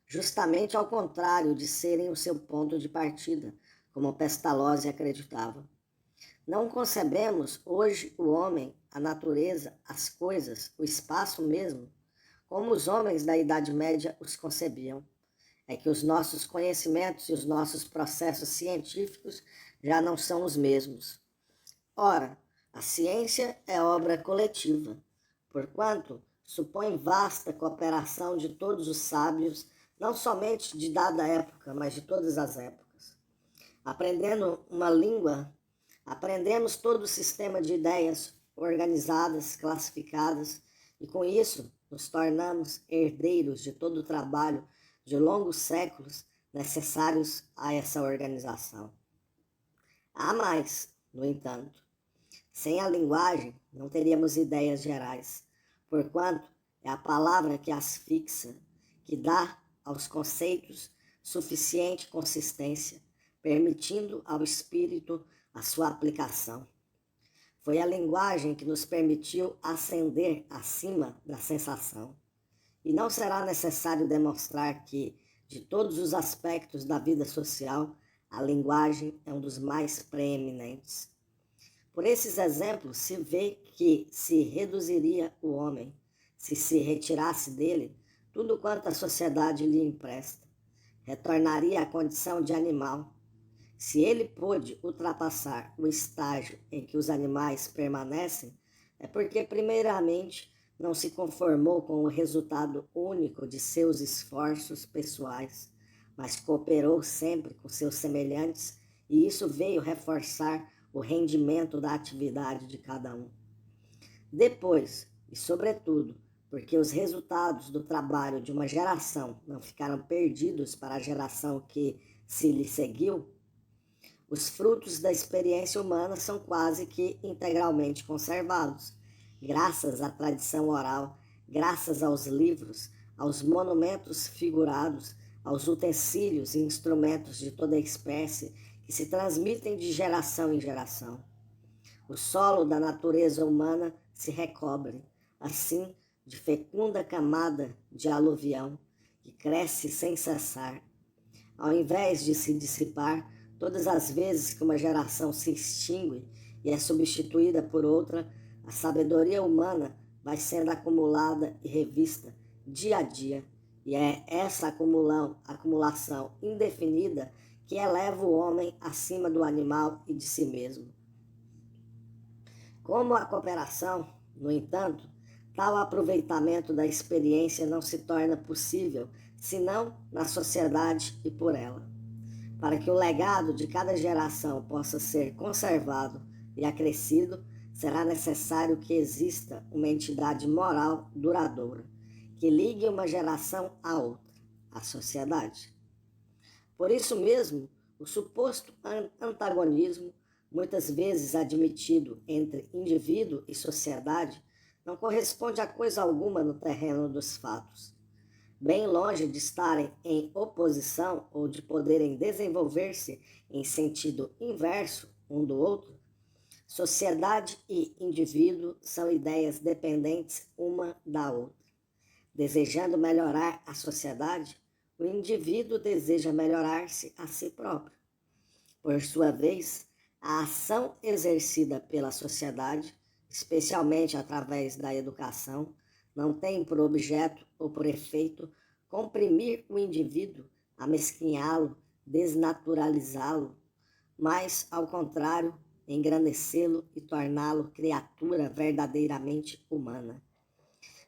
justamente ao contrário de serem o seu ponto de partida, como Pestalozzi acreditava. Não concebemos hoje o homem, a natureza, as coisas, o espaço mesmo, como os homens da Idade Média os concebiam. É que os nossos conhecimentos e os nossos processos científicos já não são os mesmos. Ora, a ciência é obra coletiva, porquanto supõe vasta cooperação de todos os sábios, não somente de dada época, mas de todas as épocas. Aprendendo uma língua, aprendemos todo o sistema de ideias organizadas, classificadas, e com isso nos tornamos herdeiros de todo o trabalho de longos séculos necessários a essa organização. Há mais, no entanto. Sem a linguagem, não teríamos ideias gerais, porquanto é a palavra que as fixa, que dá aos conceitos suficiente consistência, permitindo ao espírito a sua aplicação. Foi a linguagem que nos permitiu ascender acima da sensação. E não será necessário demonstrar que, de todos os aspectos da vida social, a linguagem é um dos mais preeminentes. Por esses exemplos se vê que se reduziria o homem, se retirasse dele tudo quanto a sociedade lhe empresta. Retornaria à condição de animal. Se ele pôde ultrapassar o estágio em que os animais permanecem, é porque, primeiramente, não se conformou com o resultado único de seus esforços pessoais, mas cooperou sempre com seus semelhantes, e isso veio reforçar o rendimento da atividade de cada um. Depois, e sobretudo, porque os resultados do trabalho de uma geração não ficaram perdidos para a geração que se lhe seguiu, os frutos da experiência humana são quase que integralmente conservados, graças à tradição oral, graças aos livros, aos monumentos figurados, aos utensílios e instrumentos de toda espécie que se transmitem de geração em geração. O solo da natureza humana se recobre, assim, de fecunda camada de aluvião, que cresce sem cessar. Ao invés de se dissipar, todas as vezes que uma geração se extingue e é substituída por outra, a sabedoria humana vai sendo acumulada e revista dia a dia. E é essa acumulação indefinida que eleva o homem acima do animal e de si mesmo. Como a cooperação, no entanto, Tal aproveitamento da experiência não se torna possível senão na sociedade e por ela. Para que o legado de cada geração possa ser conservado e acrescido, será necessário que exista uma entidade moral duradoura, que ligue uma geração à outra, a sociedade. Por isso mesmo, o suposto antagonismo, muitas vezes admitido entre indivíduo e sociedade, não corresponde a coisa alguma no terreno dos fatos. Bem longe de estarem em oposição ou de poderem desenvolver-se em sentido inverso um do outro, sociedade e indivíduo são ideias dependentes uma da outra. Desejando melhorar a sociedade, o indivíduo deseja melhorar-se a si próprio. Por sua vez, a ação exercida pela sociedade, especialmente através da educação, não tem por objeto ou por efeito comprimir o indivíduo, amesquinhá-lo, desnaturalizá-lo, mas, ao contrário, engrandecê-lo e torná-lo criatura verdadeiramente humana.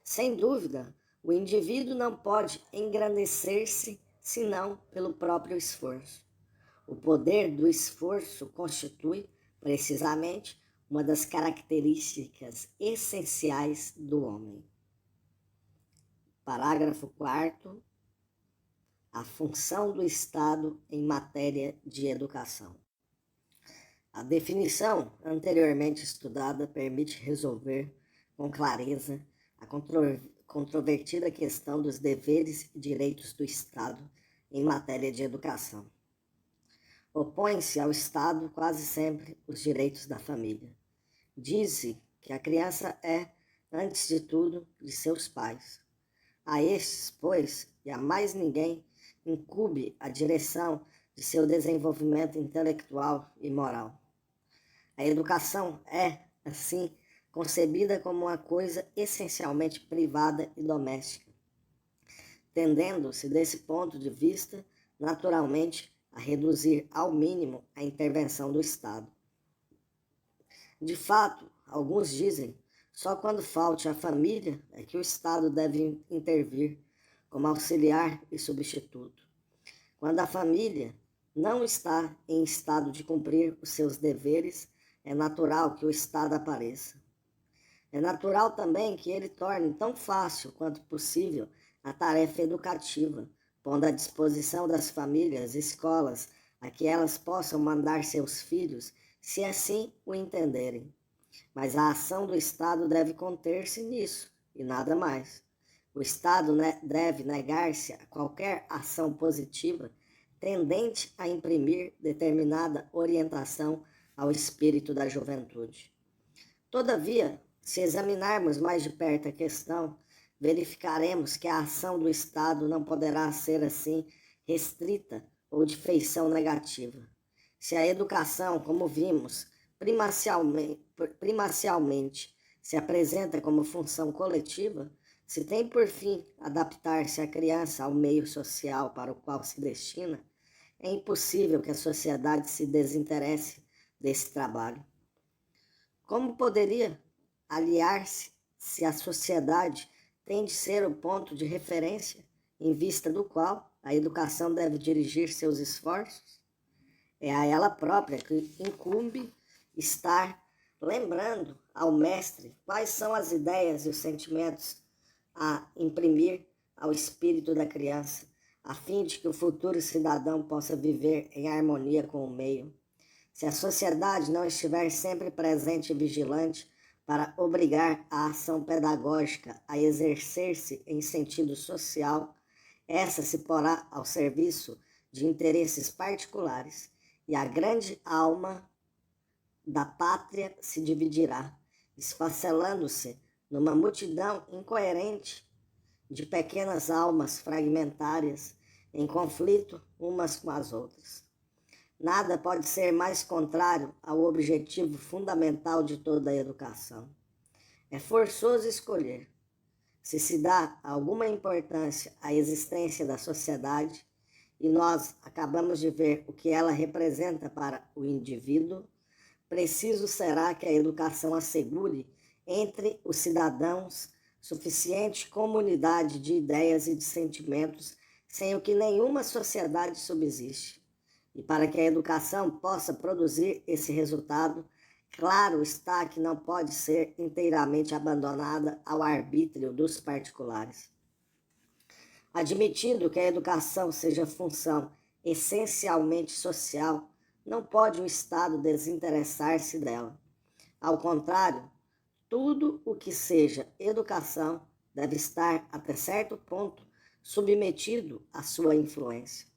Sem dúvida, o indivíduo não pode engrandecer-se senão pelo próprio esforço. O poder do esforço constitui, precisamente, uma das características essenciais do homem. Parágrafo 4º. A função do Estado em matéria de educação. A definição anteriormente estudada permite resolver com clareza a controvertida questão dos deveres e direitos do Estado em matéria de educação. Opõe-se ao Estado quase sempre os direitos da família. Diz-se que a criança é, antes de tudo, de seus pais. A estes, pois, e a mais ninguém, incumbe a direção de seu desenvolvimento intelectual e moral. A educação é, assim, concebida como uma coisa essencialmente privada e doméstica, tendendo-se desse ponto de vista, naturalmente, a reduzir ao mínimo a intervenção do Estado. De fato, alguns dizem, só quando falte a família é que o Estado deve intervir como auxiliar e substituto. Quando a família não está em estado de cumprir os seus deveres, é natural que o Estado apareça. É natural também que ele torne tão fácil quanto possível a tarefa educativa, pondo à disposição das famílias escolas a que elas possam mandar seus filhos, se assim o entenderem. Mas a ação do Estado deve conter-se nisso, e nada mais. O Estado deve negar-se a qualquer ação positiva tendente a imprimir determinada orientação ao espírito da juventude. Todavia, se examinarmos mais de perto a questão, verificaremos que a ação do Estado não poderá ser assim restrita ou de feição negativa. Se a educação, como vimos, primacialmente se apresenta como função coletiva, se tem por fim adaptar-se a criança ao meio social para o qual se destina, é impossível que a sociedade se desinteresse desse trabalho. Como poderia aliar-se se a sociedade tem de ser o ponto de referência em vista do qual a educação deve dirigir seus esforços? É a ela própria que incumbe estar lembrando ao mestre quais são as ideias e os sentimentos a imprimir ao espírito da criança, a fim de que o futuro cidadão possa viver em harmonia com o meio. Se a sociedade não estiver sempre presente e vigilante para obrigar a ação pedagógica a exercer-se em sentido social, essa se porá ao serviço de interesses particulares e a grande alma da pátria se dividirá, esfacelando-se numa multidão incoerente de pequenas almas fragmentárias em conflito umas com as outras. Nada pode ser mais contrário ao objetivo fundamental de toda a educação. É forçoso escolher. Se dá alguma importância à existência da sociedade, e nós acabamos de ver o que ela representa para o indivíduo, preciso será que a educação assegure entre os cidadãos suficiente comunidade de ideias e de sentimentos, sem o que nenhuma sociedade subsiste. E para que a educação possa produzir esse resultado, claro está que não pode ser inteiramente abandonada ao arbítrio dos particulares. Admitindo que a educação seja função essencialmente social, não pode o Estado desinteressar-se dela. Ao contrário, tudo o que seja educação deve estar, até certo ponto, submetido à sua influência.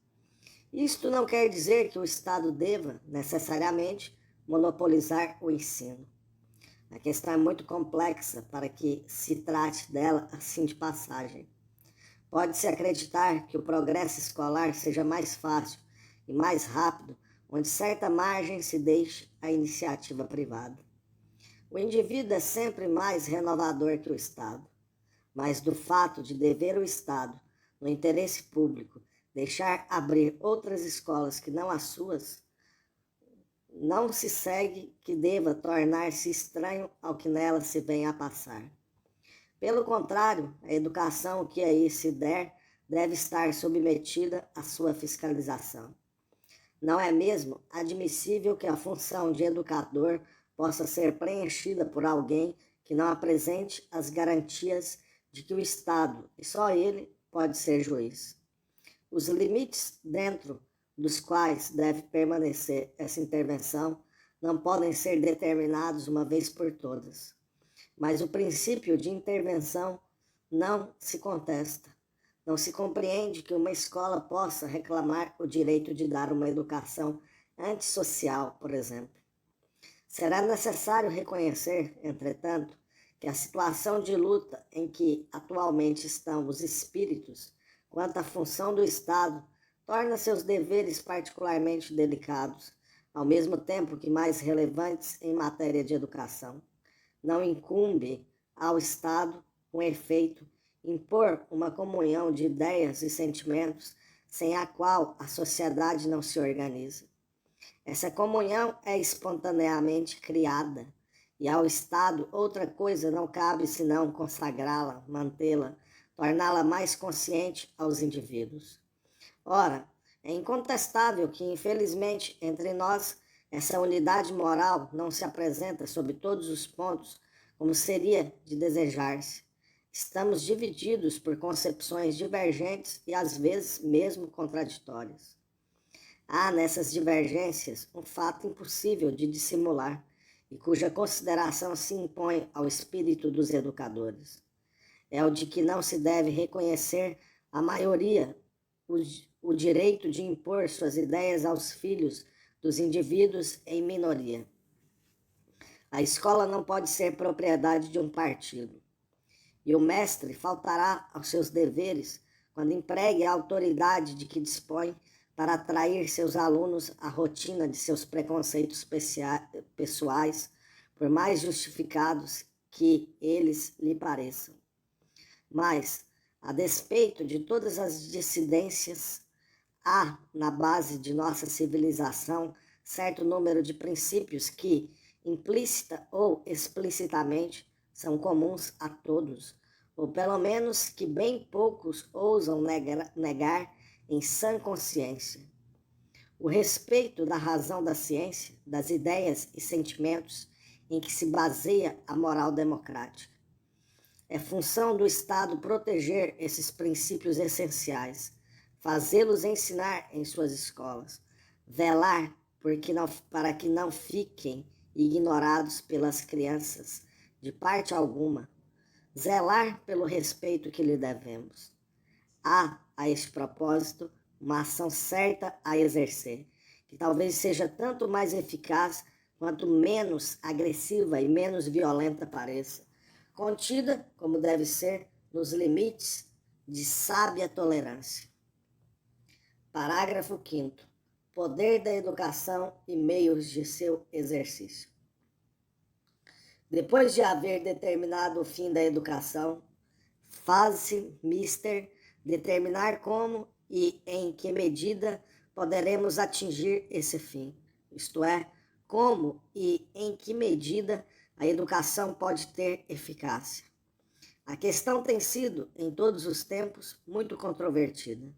Isto não quer dizer que o Estado deva, necessariamente, monopolizar o ensino. A questão é muito complexa para que se trate dela assim de passagem. Pode-se acreditar que o progresso escolar seja mais fácil e mais rápido, onde certa margem se deixe à iniciativa privada. O indivíduo é sempre mais renovador que o Estado, mas do fato de dever o Estado, no interesse público, deixar abrir outras escolas que não as suas, não se segue que deva tornar-se estranho ao que nela se vem a passar. Pelo contrário, a educação que aí se der deve estar submetida à sua fiscalização. Não é mesmo admissível que a função de educador possa ser preenchida por alguém que não apresente as garantias de que o Estado, e só ele, pode ser juiz. Os limites dentro dos quais deve permanecer essa intervenção não podem ser determinados uma vez por todas. Mas o princípio de intervenção não se contesta. Não se compreende que uma escola possa reclamar o direito de dar uma educação antissocial, por exemplo. Será necessário reconhecer, entretanto, que a situação de luta em que atualmente estão os espíritos quanto à função do Estado torna seus deveres particularmente delicados, ao mesmo tempo que mais relevantes em matéria de educação. Não incumbe ao Estado, com efeito, impor uma comunhão de ideias e sentimentos sem a qual a sociedade não se organiza. Essa comunhão é espontaneamente criada, e ao Estado outra coisa não cabe senão consagrá-la, mantê-la, torná-la mais consciente aos indivíduos. Ora, é incontestável que, infelizmente, entre nós, essa unidade moral não se apresenta sob todos os pontos como seria de desejar-se. Estamos divididos por concepções divergentes e, às vezes, mesmo contraditórias. Há nessas divergências um fato impossível de dissimular e cuja consideração se impõe ao espírito dos educadores. É o de que não se deve reconhecer à maioria o direito de impor suas ideias aos filhos dos indivíduos em minoria. A escola não pode ser propriedade de um partido. E o mestre faltará aos seus deveres quando empregue a autoridade de que dispõe para atrair seus alunos à rotina de seus preconceitos pessoais, por mais justificados que eles lhe pareçam. Mas, a despeito de todas as dissidências, há na base de nossa civilização certo número de princípios que, implícita ou explicitamente, são comuns a todos, ou pelo menos que bem poucos ousam negar em sã consciência. O respeito da razão da ciência, das ideias e sentimentos em que se baseia a moral democrática. É função do Estado proteger esses princípios essenciais, fazê-los ensinar em suas escolas, velar para que não fiquem ignorados pelas crianças, de parte alguma, zelar pelo respeito que lhe devemos. Há, a este propósito, uma ação certa a exercer, que talvez seja tanto mais eficaz quanto menos agressiva e menos violenta pareça, contida, como deve ser, nos limites de sábia tolerância. Parágrafo 5º. Poder da educação e meios de seu exercício. Depois de haver determinado o fim da educação, faz-se mister determinar como e em que medida poderemos atingir esse fim, isto é, como e em que medida a educação pode ter eficácia. A questão tem sido, em todos os tempos, muito controvertida.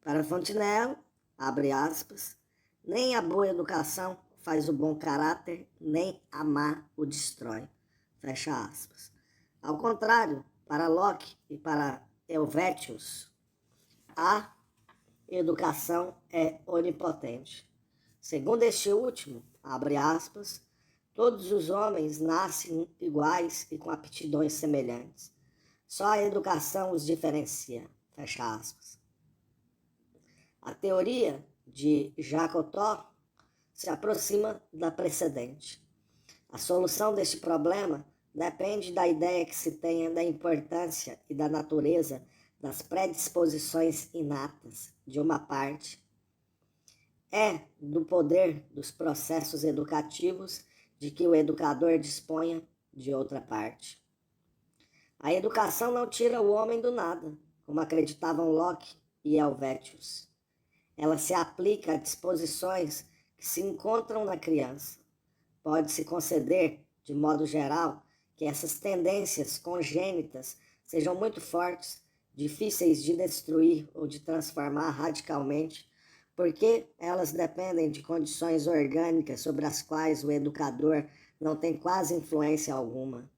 Para Fontenelle, abre aspas, nem a boa educação faz o bom caráter, nem a má o destrói, fecha aspas. Ao contrário, para Locke e para Helvétius, a educação é onipotente. Segundo este último, abre aspas, todos os homens nascem iguais e com aptidões semelhantes. Só a educação os diferencia, fecha aspas. A teoria de Jacotot se aproxima da precedente. A solução deste problema depende da ideia que se tenha da importância e da natureza das predisposições inatas de uma parte. É do poder dos processos educativos de que o educador disponha de outra parte. A educação não tira o homem do nada, como acreditavam Locke e Helvétius. Ela se aplica a disposições que se encontram na criança. Pode-se conceder, de modo geral, que essas tendências congênitas sejam muito fortes, difíceis de destruir ou de transformar radicalmente, porque elas dependem de condições orgânicas sobre as quais o educador não tem quase influência alguma.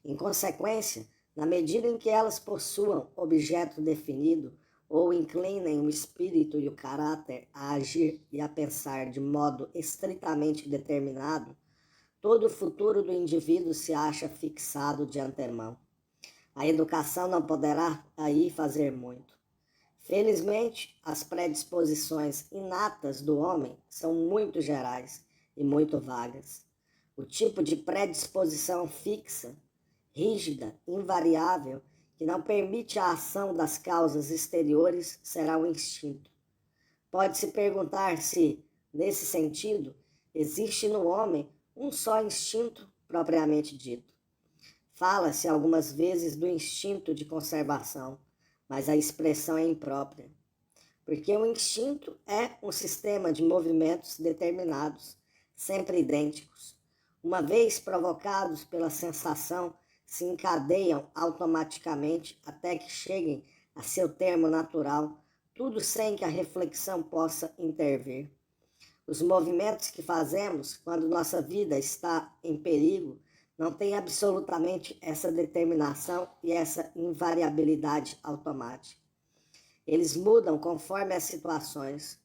Em consequência, na medida em que elas possuam objeto definido, ou inclinem o espírito e o caráter a agir e a pensar de modo estritamente determinado, todo o futuro do indivíduo se acha fixado de antemão. A educação não poderá aí fazer muito. Felizmente, as predisposições inatas do homem são muito gerais e muito vagas. O tipo de predisposição fixa, rígida, invariável, que não permite a ação das causas exteriores, será o instinto. Pode-se perguntar se, nesse sentido, existe no homem um só instinto propriamente dito. Fala-se algumas vezes do instinto de conservação, mas a expressão é imprópria, porque o instinto é um sistema de movimentos determinados, sempre idênticos. Uma vez provocados pela sensação, se encadeiam automaticamente até que cheguem a seu termo natural, tudo sem que a reflexão possa intervir. Os movimentos que fazemos quando nossa vida está em perigo não têm absolutamente essa determinação e essa invariabilidade automática. Eles mudam conforme as situações.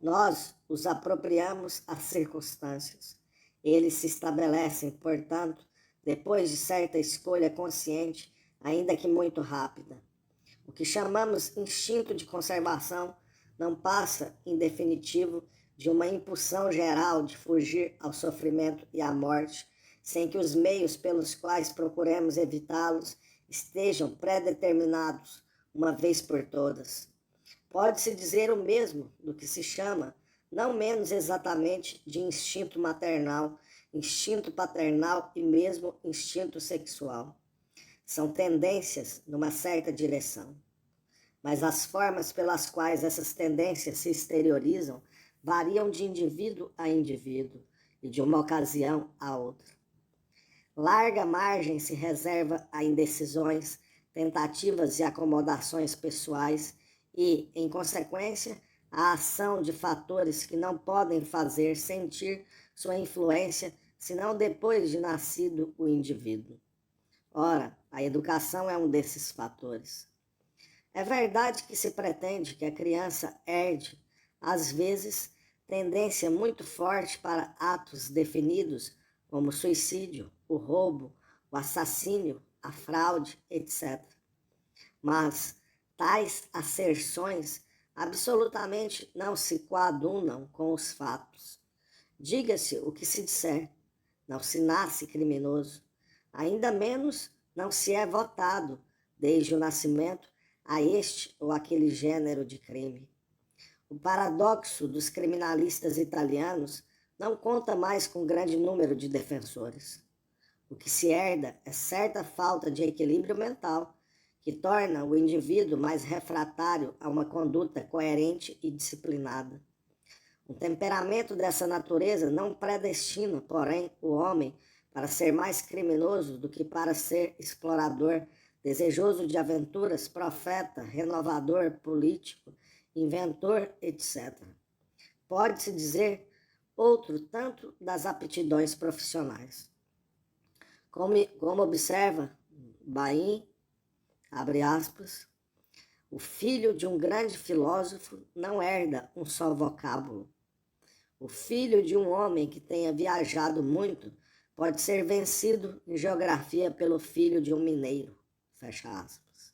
Nós os apropriamos às circunstâncias. Eles se estabelecem, portanto, depois de certa escolha consciente, ainda que muito rápida. O que chamamos instinto de conservação não passa, em definitivo, de uma impulsão geral de fugir ao sofrimento e à morte, sem que os meios pelos quais procuremos evitá-los estejam predeterminados uma vez por todas. Pode-se dizer o mesmo do que se chama, não menos exatamente, de instinto maternal, instinto paternal e mesmo instinto sexual. São tendências numa certa direção. Mas as formas pelas quais essas tendências se exteriorizam variam de indivíduo a indivíduo e de uma ocasião a outra. Larga margem se reserva a indecisões, tentativas e acomodações pessoais e, em consequência, a ação de fatores que não podem fazer sentir sua influência senão depois de nascido o indivíduo. Ora, a educação é um desses fatores. É verdade que se pretende que a criança herde, às vezes, tendência muito forte para atos definidos como o suicídio, o roubo, o assassínio, a fraude, etc. Mas tais asserções absolutamente não se coadunam com os fatos. Diga-se o que se disser, não se nasce criminoso, ainda menos não se é votado, desde o nascimento, a este ou aquele gênero de crime. O paradoxo dos criminalistas italianos não conta mais com grande número de defensores. O que se herda é certa falta de equilíbrio mental, que torna o indivíduo mais refratário a uma conduta coerente e disciplinada. O temperamento dessa natureza não predestina, porém, o homem para ser mais criminoso do que para ser explorador, desejoso de aventuras, profeta, renovador, político, inventor, etc. Pode-se dizer outro tanto das aptidões profissionais. Como observa Bain, abre aspas, o filho de um grande filósofo não herda um só vocábulo. O filho de um homem que tenha viajado muito pode ser vencido em geografia pelo filho de um mineiro. Fecha aspas.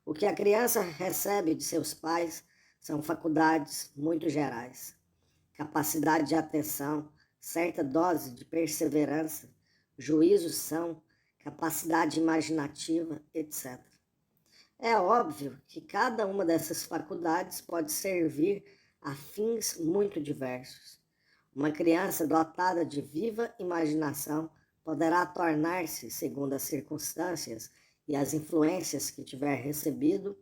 O que a criança recebe de seus pais são faculdades muito gerais, capacidade de atenção, certa dose de perseverança, juízo são, capacidade imaginativa, etc. É óbvio que cada uma dessas faculdades pode servir a fins muito diversos. Uma criança dotada de viva imaginação poderá tornar-se, segundo as circunstâncias e as influências que tiver recebido,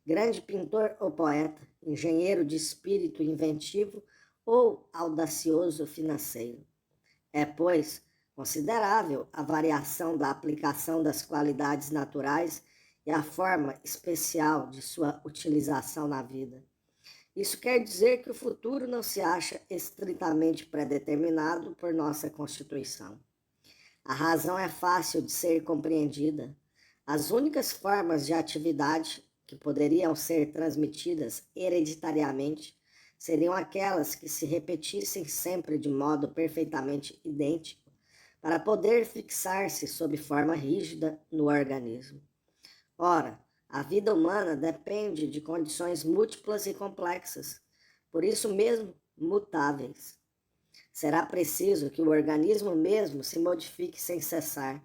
grande pintor ou poeta, engenheiro de espírito inventivo ou audacioso financeiro. É, pois, considerável a variação da aplicação das qualidades naturais e a forma especial de sua utilização na vida. Isso quer dizer que o futuro não se acha estritamente predeterminado por nossa Constituição. A razão é fácil de ser compreendida. As únicas formas de atividade que poderiam ser transmitidas hereditariamente seriam aquelas que se repetissem sempre de modo perfeitamente idêntico, para poder fixar-se sob forma rígida no organismo. Ora, a vida humana depende de condições múltiplas e complexas, por isso mesmo mutáveis. Será preciso que o organismo mesmo se modifique sem cessar.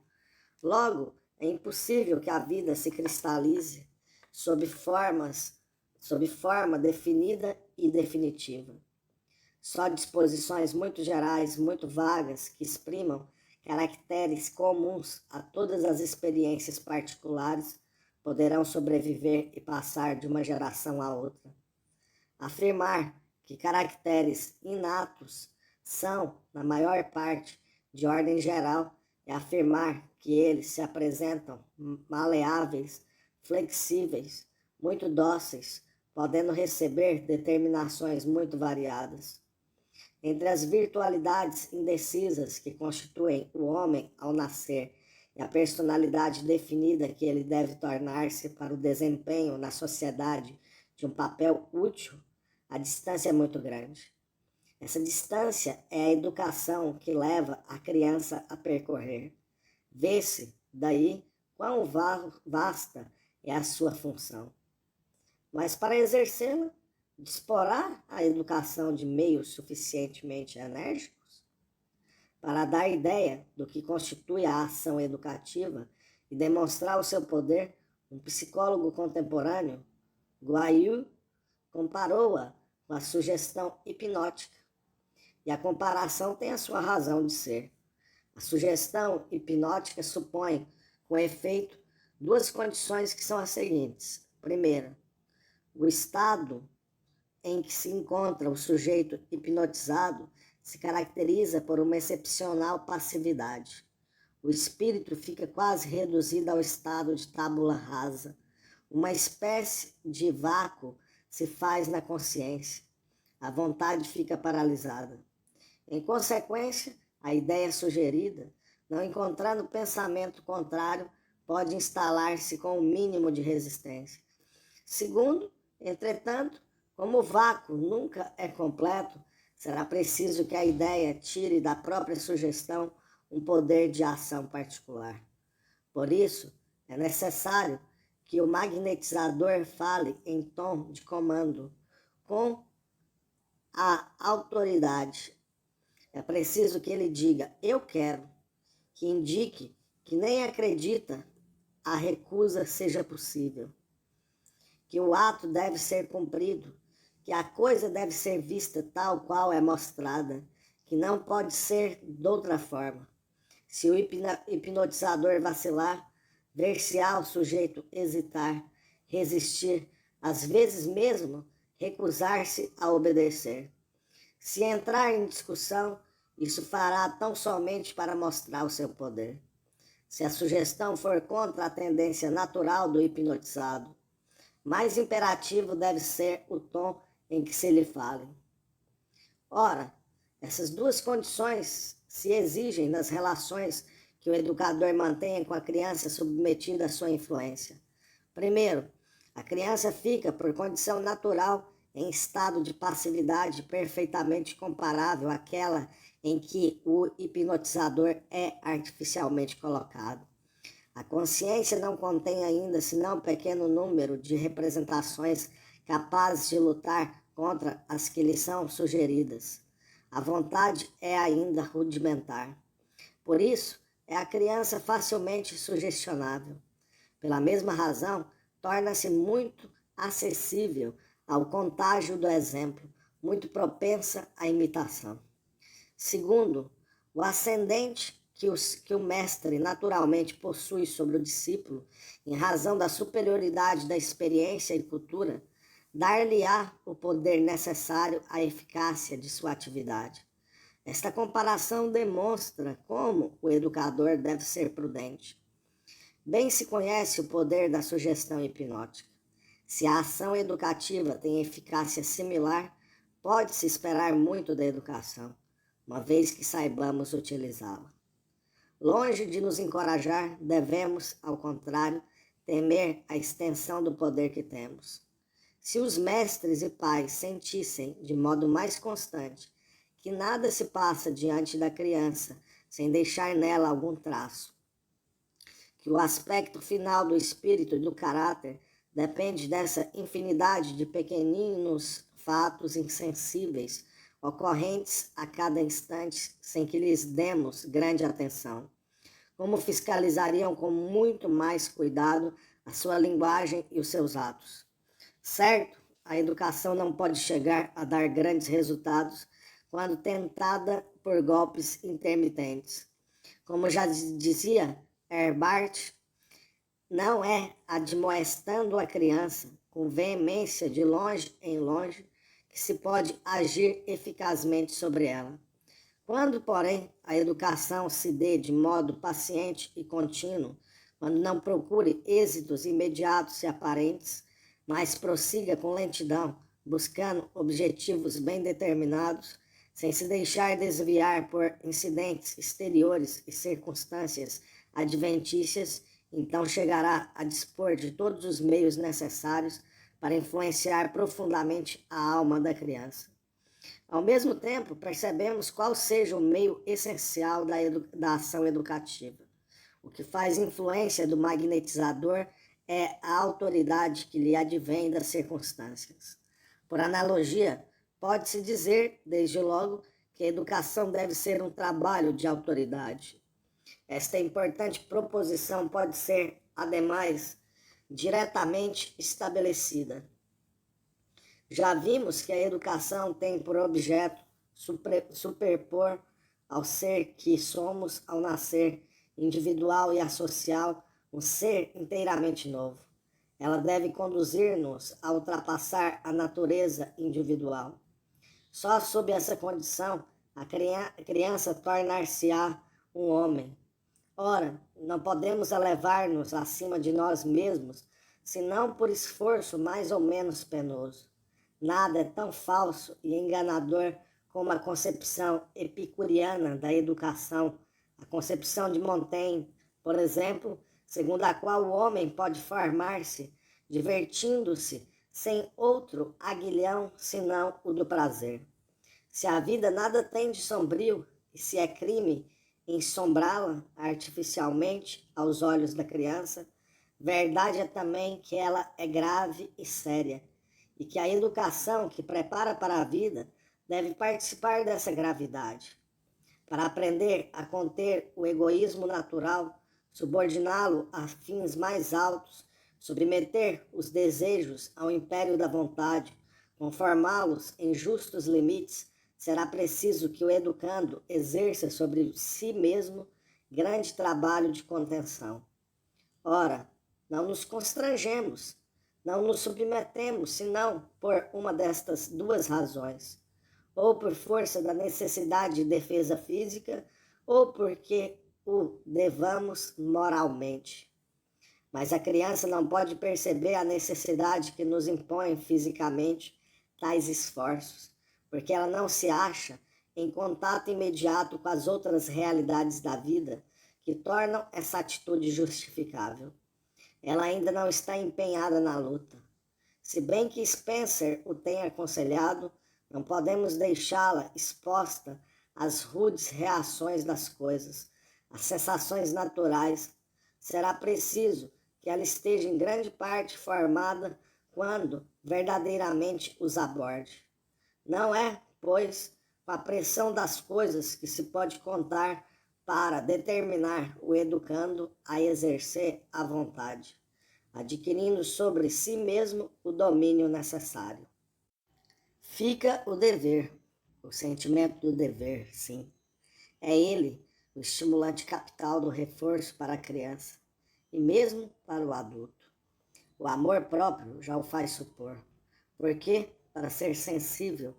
Logo, é impossível que a vida se cristalize sob forma definida e definitiva. Só disposições muito gerais, muito vagas, que exprimam caracteres comuns a todas as experiências particulares, poderão sobreviver e passar de uma geração a outra. Afirmar que caracteres inatos são, na maior parte, de ordem geral, é afirmar que eles se apresentam maleáveis, flexíveis, muito dóceis, podendo receber determinações muito variadas. Entre as virtualidades indecisas que constituem o homem ao nascer e a personalidade definida que ele deve tornar-se para o desempenho na sociedade de um papel útil, a distância é muito grande. Essa distância é a educação que leva a criança a percorrer. Vê-se, daí, quão vasta é a sua função. Mas para exercê-la, disporá a educação de meios suficientemente enérgicos? Para dar ideia do que constitui a ação educativa e demonstrar o seu poder, um psicólogo contemporâneo, Guattari, comparou-a com a sugestão hipnótica. E a comparação tem a sua razão de ser. A sugestão hipnótica supõe, com efeito, duas condições que são as seguintes. Primeira, o estado em que se encontra o sujeito hipnotizado se caracteriza por uma excepcional passividade. O espírito fica quase reduzido ao estado de tábula rasa. Uma espécie de vácuo se faz na consciência. A vontade fica paralisada. Em consequência, a ideia sugerida, não encontrando pensamento contrário, pode instalar-se com o mínimo de resistência. Segundo, entretanto, como o vácuo nunca é completo, será preciso que a ideia tire da própria sugestão um poder de ação particular. Por isso, é necessário que o magnetizador fale em tom de comando, com a autoridade. É preciso que ele diga, eu quero, que indique que nem acredita a recusa seja possível, que o ato deve ser cumprido, que a coisa deve ser vista tal qual é mostrada, que não pode ser de outra forma. Se o hipnotizador vacilar, ver-se-á o sujeito hesitar, resistir, às vezes mesmo recusar-se a obedecer. Se entrar em discussão, isso fará tão somente para mostrar o seu poder. se a sugestão for contra a tendência natural do hipnotizado. Mais imperativo deve ser o tom em que se lhe fale. Ora, essas duas condições se exigem nas relações que o educador mantenha com a criança submetida à sua influência. Primeiro, a criança fica, por condição natural, em estado de passividade perfeitamente comparável àquela em que o hipnotizador é artificialmente colocado. A consciência não contém ainda senão um pequeno número de representações capazes de lutar contra as que lhe são sugeridas. A vontade é ainda rudimentar. Por isso, é a criança facilmente sugestionável. Pela mesma razão, torna-se muito acessível ao contágio do exemplo, muito propensa à imitação. Segundo, o ascendente que o mestre naturalmente possui sobre o discípulo, em razão da superioridade da experiência e cultura, dar-lhe-á o poder necessário à eficácia de sua atividade. Esta comparação demonstra como o educador deve ser prudente. Bem se conhece o poder da sugestão hipnótica. Se a ação educativa tem eficácia similar, pode-se esperar muito da educação, uma vez que saibamos utilizá-la. Longe de nos encorajar, devemos, ao contrário, temer a extensão do poder que temos. Se os mestres e pais sentissem, de modo mais constante, que nada se passa diante da criança sem deixar nela algum traço, que o aspecto final do espírito e do caráter depende dessa infinidade de pequeninos fatos insensíveis, ocorrentes a cada instante, sem que lhes demos grande atenção, como fiscalizariam com muito mais cuidado a sua linguagem e os seus atos. Certo, a educação não pode chegar a dar grandes resultados quando tentada por golpes intermitentes. Como já dizia Herbart, não é admoestando a criança com veemência de longe em longe que se pode agir eficazmente sobre ela. Quando, porém, a educação se dê de modo paciente e contínuo, quando não procure êxitos imediatos e aparentes, mas prossiga com lentidão, buscando objetivos bem determinados, sem se deixar desviar por incidentes exteriores e circunstâncias adventícias, então chegará a dispor de todos os meios necessários para influenciar profundamente a alma da criança. Ao mesmo tempo, percebemos qual seja o meio essencial da ação educativa. O que faz influência do magnetizador é a autoridade que lhe advém das circunstâncias. Por analogia, pode-se dizer, desde logo, que a educação deve ser um trabalho de autoridade. Esta importante proposição pode ser, ademais, diretamente estabelecida. Já vimos que a educação tem por objeto superpor ao ser que somos ao nascer, individual e associal, um ser inteiramente novo. Ela deve conduzir-nos a ultrapassar a natureza individual. Só sob essa condição, a criança tornar-se-á um homem. Ora, não podemos elevar-nos acima de nós mesmos, senão por esforço mais ou menos penoso. Nada é tão falso e enganador como a concepção epicuriana da educação, a concepção de Montaigne, por exemplo, segundo a qual o homem pode formar-se, divertindo-se, sem outro aguilhão senão o do prazer. Se a vida nada tem de sombrio, e se é crime ensombrá-la artificialmente aos olhos da criança, verdade é também que ela é grave e séria, e que a educação que prepara para a vida deve participar dessa gravidade. Para aprender a conter o egoísmo natural, subordiná-lo a fins mais altos, submeter os desejos ao império da vontade, conformá-los em justos limites, será preciso que o educando exerça sobre si mesmo grande trabalho de contenção. Ora, não nos constrangemos, não nos submetemos, senão por uma destas duas razões, ou por força da necessidade de defesa física, ou porque o devamos moralmente. Mas a criança não pode perceber a necessidade que nos impõe fisicamente tais esforços, porque ela não se acha em contato imediato com as outras realidades da vida que tornam essa atitude justificável. Ela ainda não está empenhada na luta. Se bem que Spencer o tenha aconselhado, não podemos deixá-la exposta às rudes reações das coisas, às sensações naturais. Será preciso que ela esteja em grande parte formada quando verdadeiramente os aborde. Não é, pois, com a pressão das coisas que se pode contar para determinar o educando a exercer a vontade, adquirindo sobre si mesmo o domínio necessário. Fica o dever, o sentimento do dever, sim. É ele o estimulante capital do reforço para a criança e mesmo para o adulto. O amor próprio já o faz supor, porque, para ser sensível,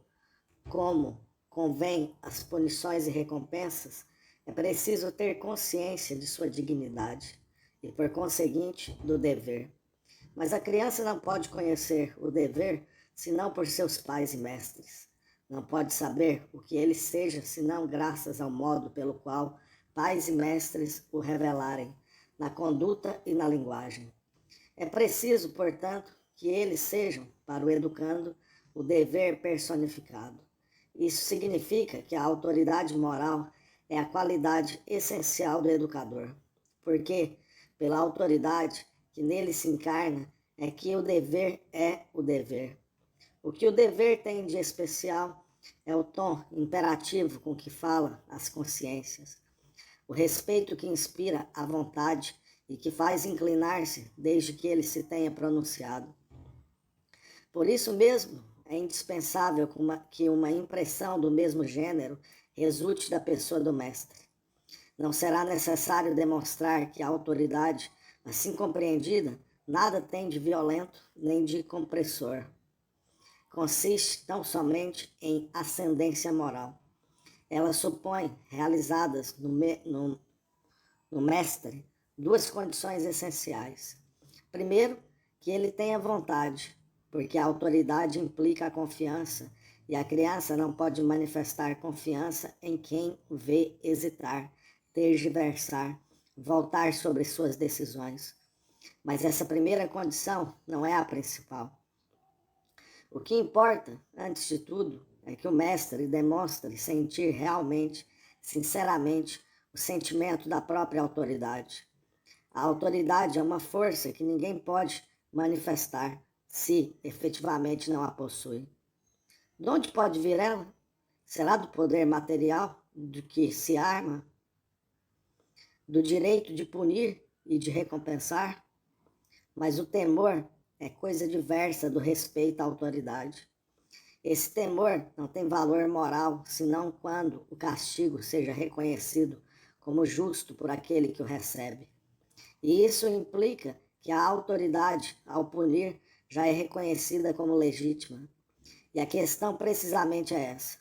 como convém às punições e recompensas, é preciso ter consciência de sua dignidade e, por conseguinte, do dever. Mas a criança não pode conhecer o dever senão por seus pais e mestres. Não pode saber o que ele seja senão graças ao modo pelo qual pais e mestres o revelarem, na conduta e na linguagem. É preciso, portanto, que eles sejam, para o educando, o dever personificado. Isso significa que a autoridade moral é a qualidade essencial do educador, porque, pela autoridade que nele se encarna, é que o dever é o dever. O que o dever tem de especial é o tom imperativo com que fala as consciências, o respeito que inspira a vontade e que faz inclinar-se desde que ele se tenha pronunciado. Por isso mesmo, é indispensável que uma impressão do mesmo gênero resulte da pessoa do mestre. Não será necessário demonstrar que a autoridade, assim compreendida, nada tem de violento nem de compressor. Consiste tão somente em ascendência moral. Ela supõe, realizadas no mestre, duas condições essenciais. Primeiro, que ele tenha vontade, porque a autoridade implica a confiança e a criança não pode manifestar confiança em quem vê hesitar, tergiversar, voltar sobre suas decisões. Mas essa primeira condição não é a principal. O que importa, antes de tudo, é que o mestre demonstre sentir realmente, sinceramente, o sentimento da própria autoridade. A autoridade é uma força que ninguém pode manifestar se efetivamente não a possui. De onde pode vir ela? Será do poder material do que se arma? Do direito de punir e de recompensar? Mas o temor é coisa diversa do respeito à autoridade. Esse temor não tem valor moral, senão quando o castigo seja reconhecido como justo por aquele que o recebe. E isso implica que a autoridade, ao punir, já é reconhecida como legítima. E a questão precisamente é essa.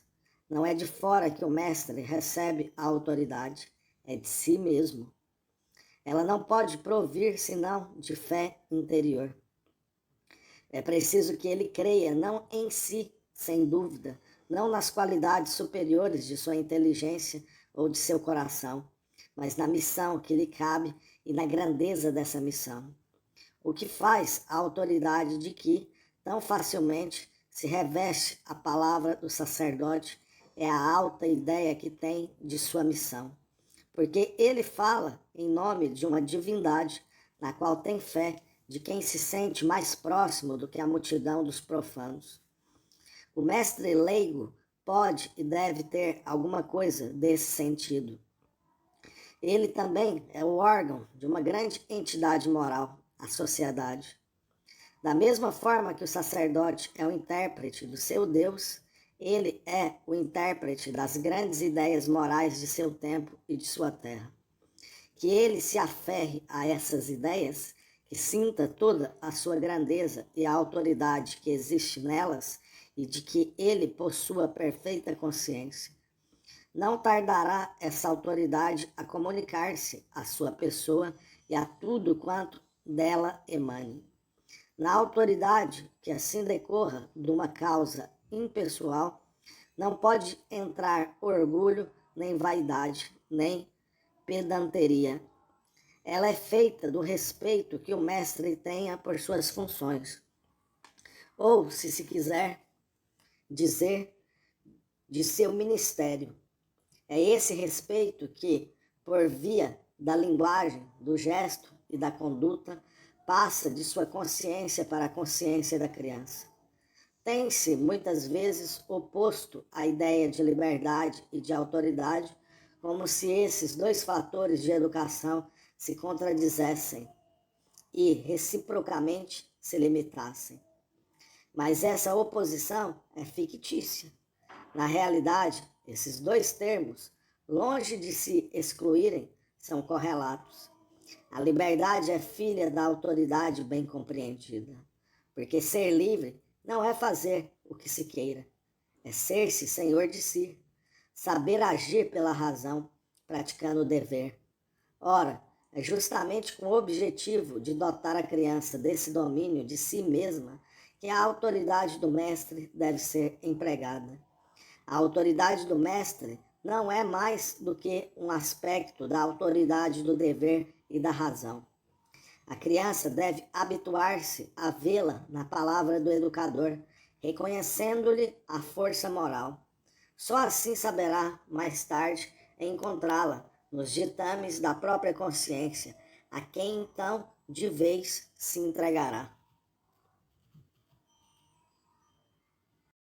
Não é de fora que o mestre recebe a autoridade, é de si mesmo. Ela não pode provir senão de fé interior. É preciso que ele creia não em si, sem dúvida, não nas qualidades superiores de sua inteligência ou de seu coração, mas na missão que lhe cabe e na grandeza dessa missão. O que faz a autoridade de que, tão facilmente, se reveste a palavra do sacerdote é a alta ideia que tem de sua missão, porque ele fala em nome de uma divindade na qual tem fé de quem se sente mais próximo do que a multidão dos profanos. O mestre leigo pode e deve ter alguma coisa desse sentido. Ele também é o órgão de uma grande entidade moral, a sociedade. Da mesma forma que o sacerdote é o intérprete do seu Deus, ele é o intérprete das grandes ideias morais de seu tempo e de sua terra. Que ele se aferre a essas ideias, que sinta toda a sua grandeza e a autoridade que existe nelas e de que ele possua perfeita consciência. não tardará essa autoridade a comunicar-se à sua pessoa e a tudo quanto dela emane. Na autoridade que assim decorra de uma causa impessoal, não pode entrar orgulho, nem vaidade, nem pedanteria. Ela é feita do respeito que o mestre tenha por suas funções, ou, se quiser dizer, de seu ministério. É esse respeito que, por via da linguagem, do gesto e da conduta, passa de sua consciência para a consciência da criança. Tem-se, muitas vezes, oposto à ideia de liberdade e de autoridade, como se esses dois fatores de educação se contradizessem e, reciprocamente, se limitassem. Mas essa oposição é fictícia. Na realidade, esses dois termos, longe de se excluírem, são correlatos. A liberdade é filha da autoridade bem compreendida, porque ser livre não é fazer o que se queira, é ser-se senhor de si, saber agir pela razão, praticando o dever. Ora, é justamente com o objetivo de dotar a criança desse domínio de si mesma que a autoridade do mestre deve ser empregada. A autoridade do mestre não é mais do que um aspecto da autoridade do dever e da razão. A criança deve habituar-se a vê-la na palavra do educador, reconhecendo-lhe a força moral. Só assim saberá, mais tarde, encontrá-la nos ditames da própria consciência, a quem então de vez se entregará.